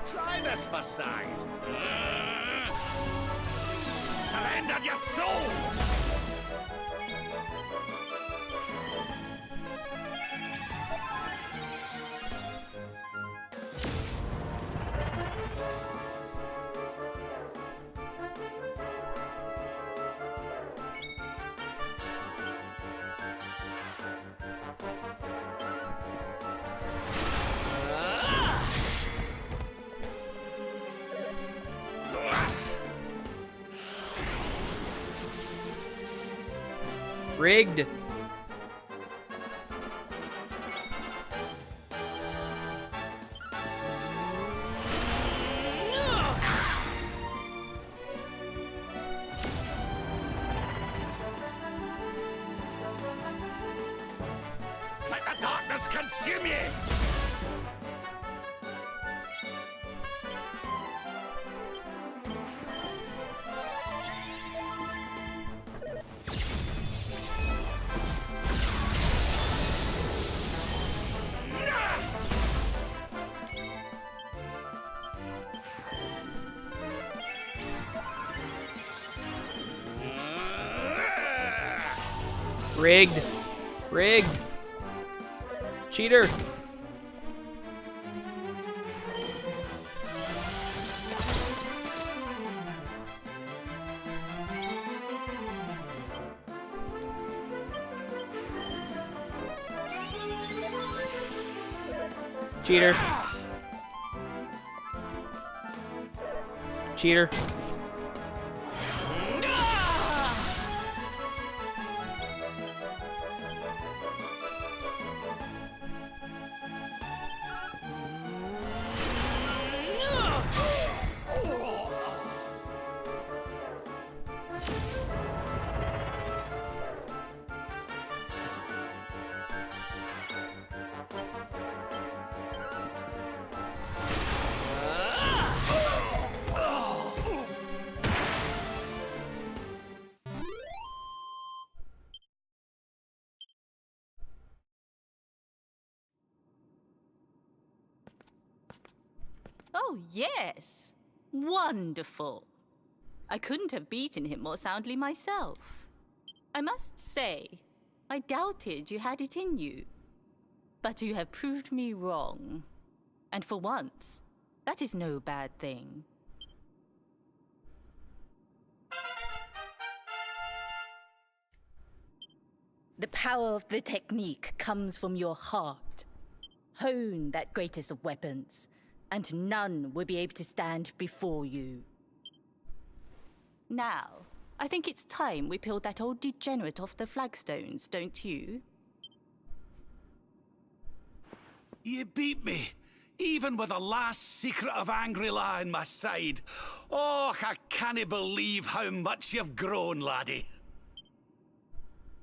Try this for size. Surrender your soul! Rigged. Let the darkness consume you! Rigged. Rigged. Cheater. Cheater. Cheater. Oh, yes. Wonderful. I couldn't have beaten him more soundly myself. I must say, I doubted you had it in you. But you have proved me wrong. And for once, that is no bad thing. The power of the technique comes from your heart. Hone that greatest of weapons, and none will be able to stand before you. Now, I think it's time we peeled that old degenerate off the flagstones, don't you? You beat me, even with the last secret of Angry-La in my side. Oh, I can't believe how much you've grown, laddie.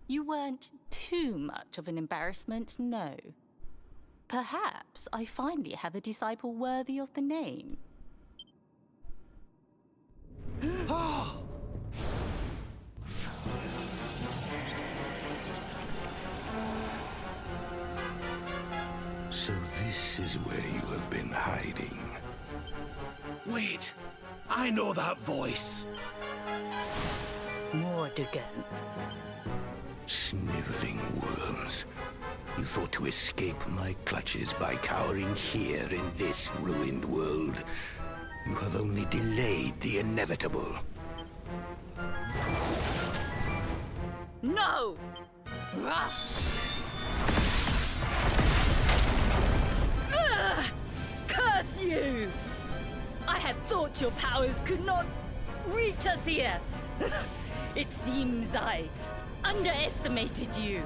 You weren't too much of an embarrassment, no. Perhaps I finally have a disciple worthy of the name. So this is where you have been hiding. Wait, I know that voice. Mordegan. Sniveling worms. You thought to escape my clutches by cowering here in this ruined world. You have only delayed the inevitable. No! Ugh! Curse you! I had thought your powers could not reach us here. It seems I underestimated you.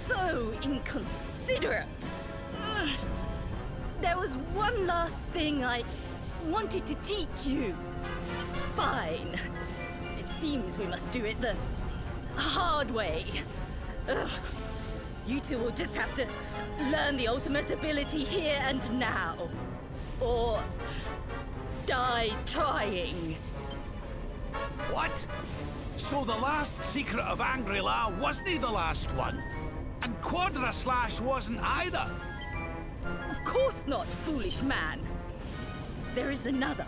So inconsiderate. There was one last thing I wanted to teach you. Fine. It seems we must do it the hard way. You two will just have to learn the ultimate ability here and now. Or die trying. What? So the last secret of Angry-La wasn't the last one? And Quadra Slash wasn't either? Of course not, foolish man. There is another.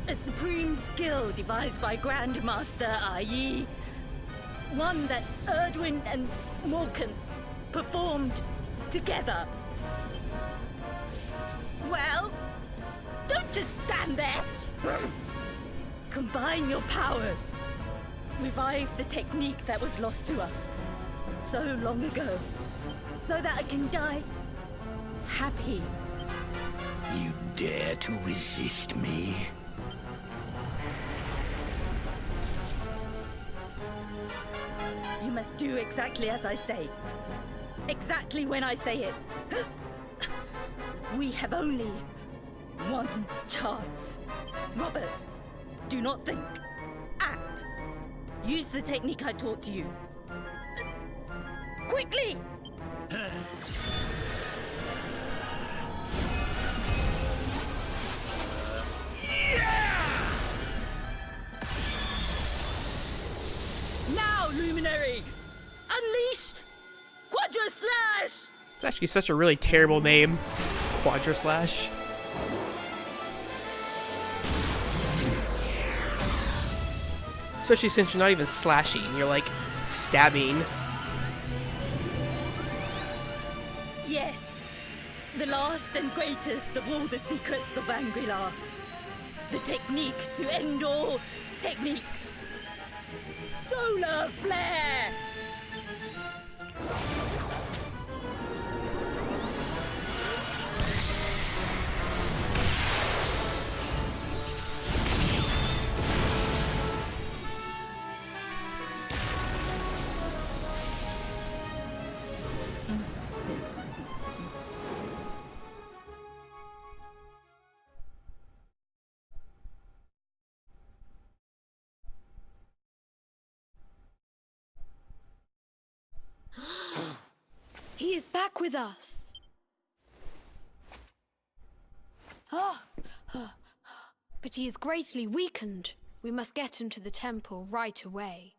A supreme skill devised by Grandmaster i.e. one that Erdwin and Morkan performed together. Well, don't just stand there. Combine your powers. Revive the technique that was lost to us so long ago, so that I can die happy. You dare to resist me? must do exactly as I say. Exactly when I say it. We have only one chance. Robert, do not think. Act. Use the technique I taught you. Quickly! Now, Luminary! Unleash Quadra Slash! It's actually such a really terrible name. Quadra Slash. Especially since you're not even slashing, you're like stabbing. Yes, the last and greatest of all the secrets of Anguilla. The technique to end all techniques. Solar Flare! He is back with us. But he is greatly weakened. We must get him to the temple right away.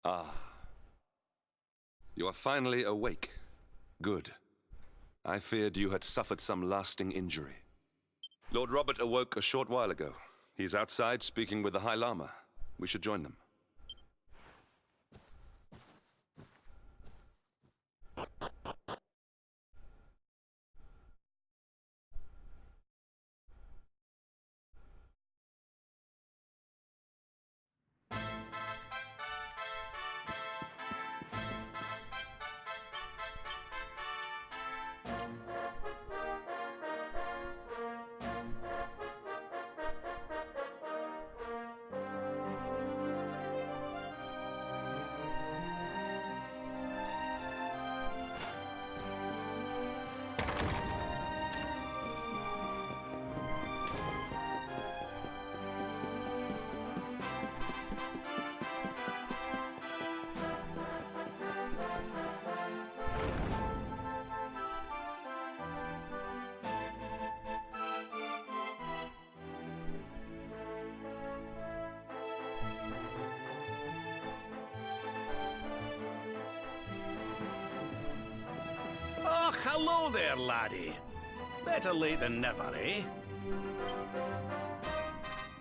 Ah. You are finally awake. Good. I feared you had suffered some lasting injury. Lord Robert awoke a short while ago. He's outside speaking with the High Lama. We should join them. Oh, hello there, laddie. Better late than never, eh?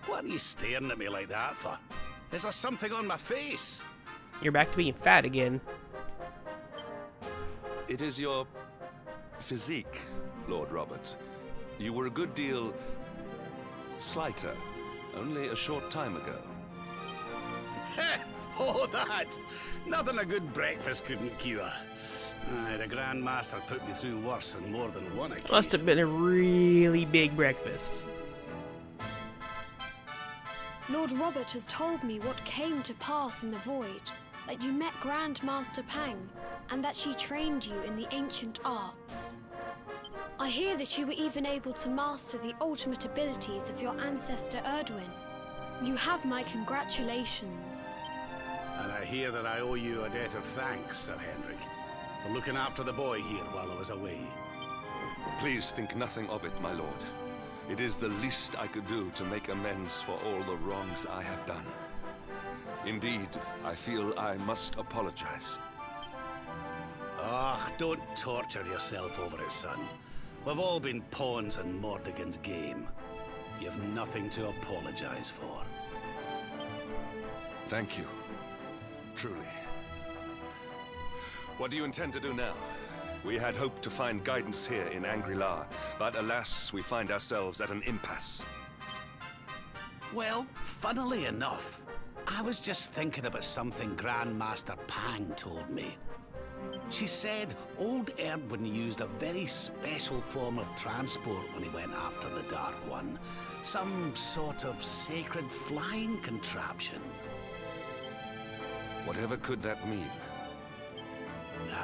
What are you staring at me like that for? Is there something on my face? You're back to being fat again. It is your physique, Lord Robert. You were a good deal slighter only a short time ago. Heh! Oh, that! Nothing a good breakfast couldn't cure. Aye, the Grand Master put me through worse on more than one occasion. Must have been a really big breakfast. Lord Robert has told me what came to pass in the void, that you met Grand Master Pang, and that she trained you in the ancient arts. I hear that you were even able to master the ultimate abilities of your ancestor Erdwin. You have my congratulations. And I hear that I owe you a debt of thanks, Sir Henrik, for looking after the boy here while I was away. Please think nothing of it, my lord. It is the least I could do to make amends for all the wrongs I have done. Indeed, I feel I must apologize. Ah, don't torture yourself over it, son. We've all been pawns in Mordegon's game. You've nothing to apologize for. Thank you. Truly. What do you intend to do now? We had hoped to find guidance here in Angri-La, but alas, we find ourselves at an impasse. Well, funnily enough, I was just thinking about something Grandmaster Pang told me. She said old Erdwin used a very special form of transport when he went after the Dark One. Some sort of sacred flying contraption. Whatever could that mean?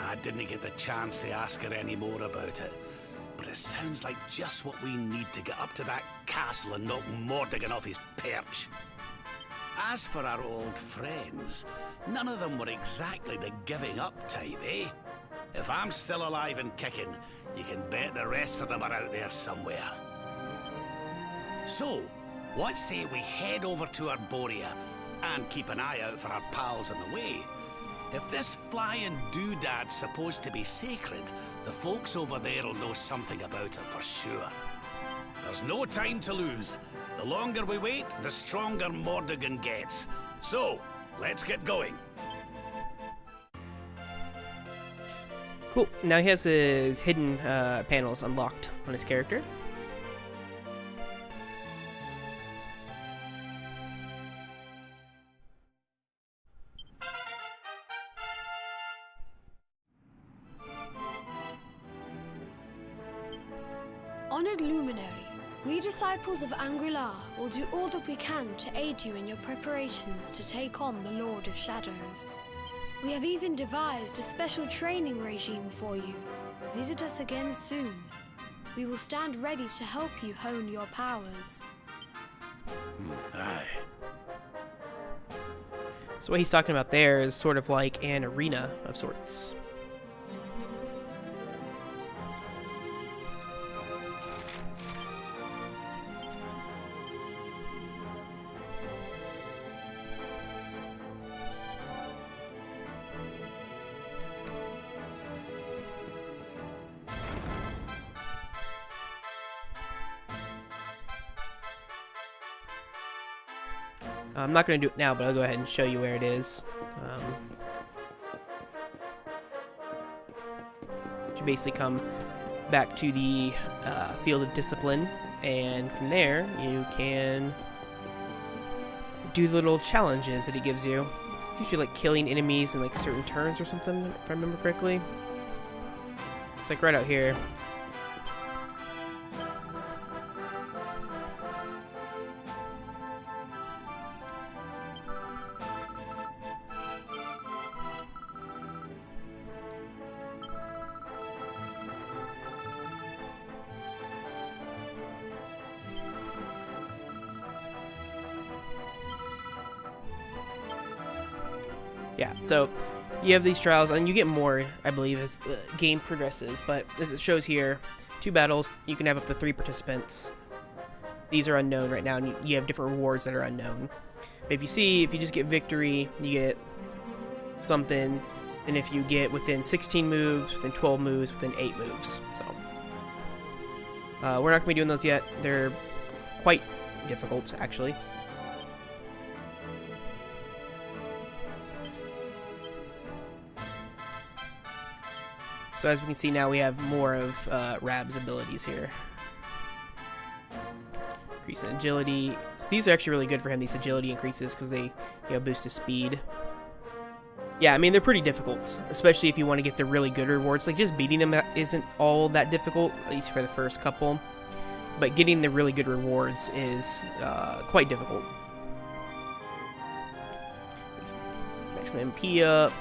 I didn't get the chance to ask her any more about it. But it sounds like just what we need to get up to that castle and knock Mordigan off his perch. As for our old friends, none of them were exactly the giving up type, eh? If I'm still alive and kicking, you can bet the rest of them are out there somewhere. So, what say we head over to Arborea and keep an eye out for our pals on the way? If this flying doodad's supposed to be sacred, the folks over there'll know something about it for sure. There's no time to lose. The longer we wait, the stronger Mordigan gets. So, let's get going. Cool. Now he has his hidden panels unlocked on his character. Honored Luminary, we disciples of Angri-La will do all that we can to aid you in your preparations to take on the Lord of Shadows. We have even devised a special training regime for you. Visit us again soon. We will stand ready to help you hone your powers. Aye. So what he's talking about there is sort of like an arena of sorts. I'm not going to do it now, but I'll go ahead and show you where it is. You basically come back to the field of discipline, and from there you can do the little challenges that he gives you. It's usually like killing enemies in like certain turns or something, if I remember correctly. It's like right out here. Yeah, so you have these trials, and you get more, I believe, as the game progresses, but as it shows here, 2 battles, you can have up to 3 participants. These are unknown right now, and you have different rewards that are unknown. But if you just get victory, you get something, and if you get within 16 moves, within 12 moves, within 8 moves. So, we're not going to be doing those yet. They're quite difficult, actually. So as we can see now, we have more of Rab's abilities here. Increase in agility. So these are actually really good for him, these agility increases, because they boost his speed. Yeah, I mean, they're pretty difficult, especially if you want to get the really good rewards. Like, just beating them isn't all that difficult, at least for the first couple. But getting the really good rewards is quite difficult. Maximum MP up.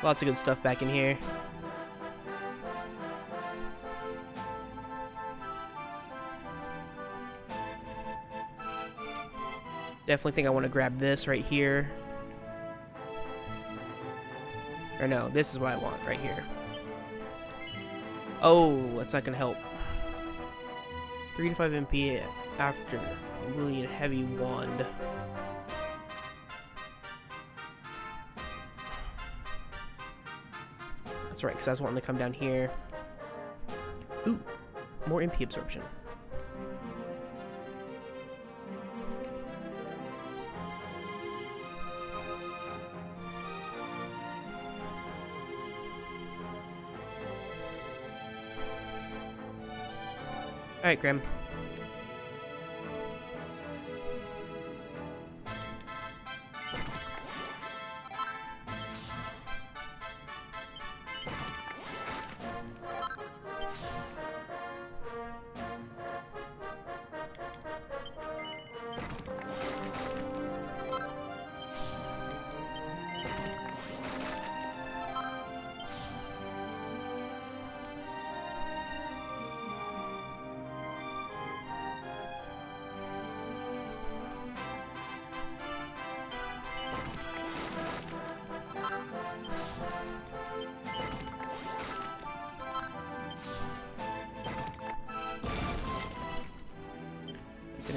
Lots of good stuff back in here. Definitely think I want to grab this right here. Or no, this is what I want right here. Oh, that's not going to help. 3 to 5 MP after wielding a heavy wand. That's right, because I was wanting to come down here. Ooh, more MP absorption. Alright, Grim.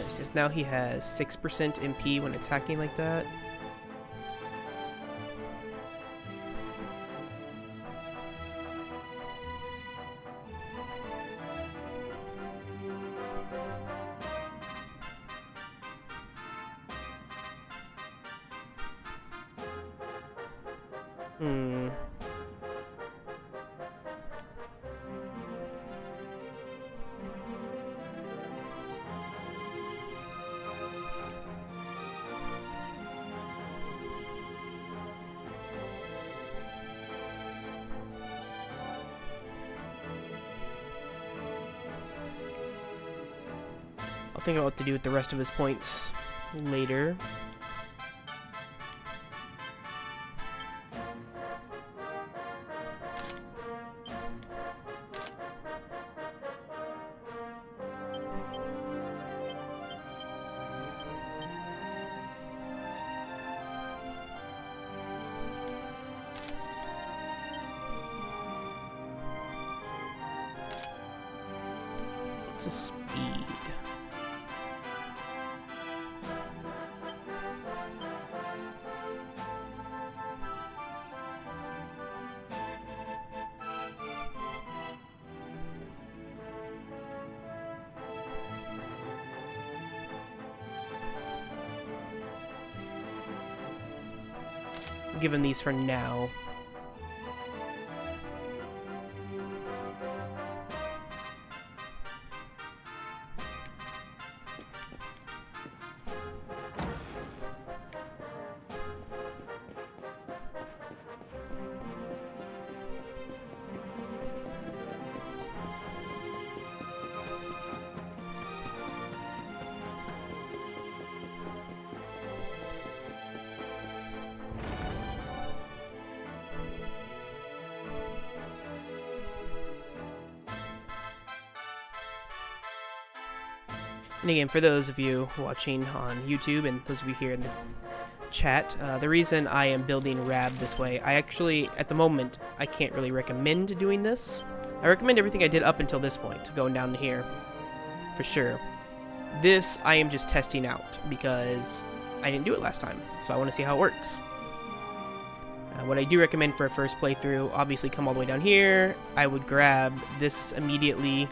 Since now he has 6% MP when attacking like that. I'll think about what to do with the rest of his points later. It's a speed. Give him these for now. And again, for those of you watching on YouTube and those of you here in the chat, the reason I am building Rab this way, I actually, at the moment, I can't really recommend doing this. I recommend everything I did up until this point, going down to here, for sure. This, I am just testing out, because I didn't do it last time, so I want to see how it works. What I do recommend for a first playthrough, obviously come all the way down here. I would grab this immediately.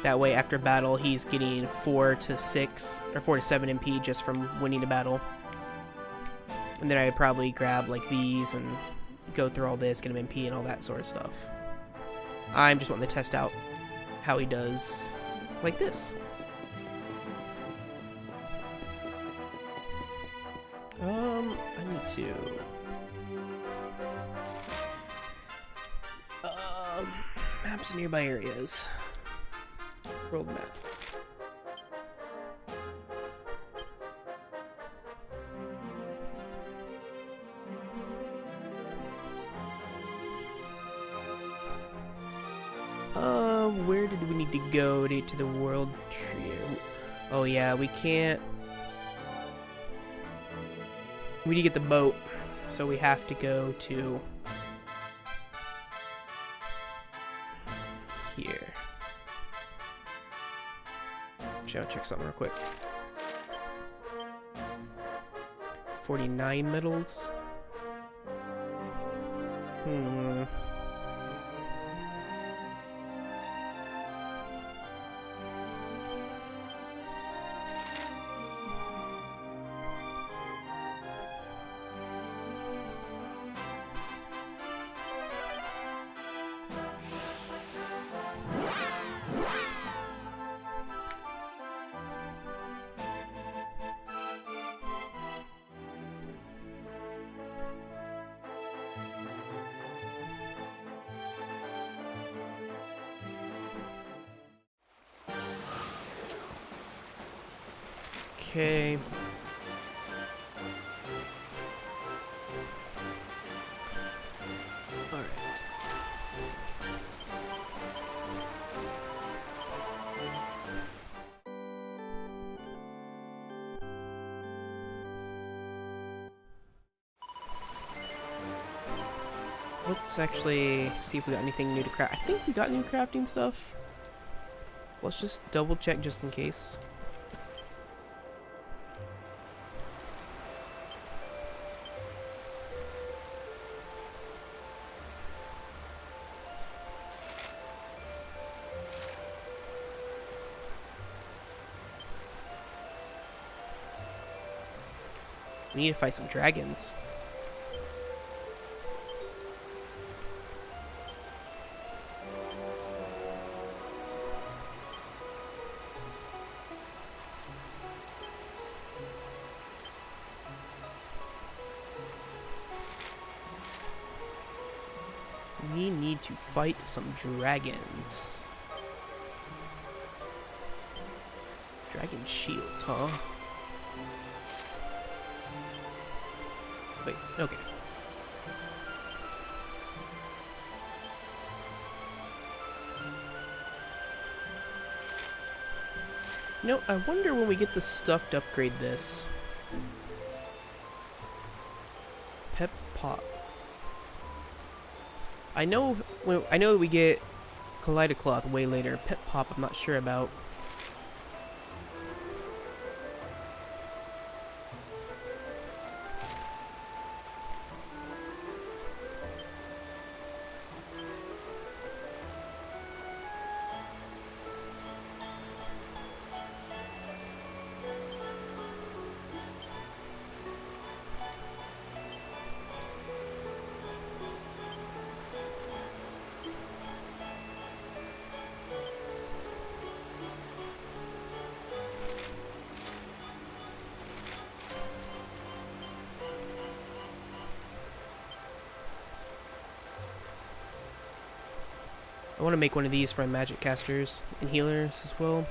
That way, after battle, he's getting 4 to 6 or 4 to 7 MP just from winning a battle. And then I'd probably grab like these and go through all this, get him MP and all that sort of stuff. I'm just wanting to test out how he does like this. I need to maps of nearby areas. World map. Where did we need to go to get to the world tree? Oh yeah, we can't. We need to get the boat, so we have to go to here. Actually, I'll check something real quick. 49 medals. Okay. Alright. Let's actually see if we got anything new to craft. I think we got new crafting stuff. Let's just double check just in case. We need to fight some dragons. We need to fight some dragons. Dragon shield, huh? Wait, okay. You know, I wonder when we get the stuff to upgrade this. Pep Pop. I know we get Kaleidocloth way later. Pep Pop, I'm not sure about. I want to make one of these for my magic casters and healers as well.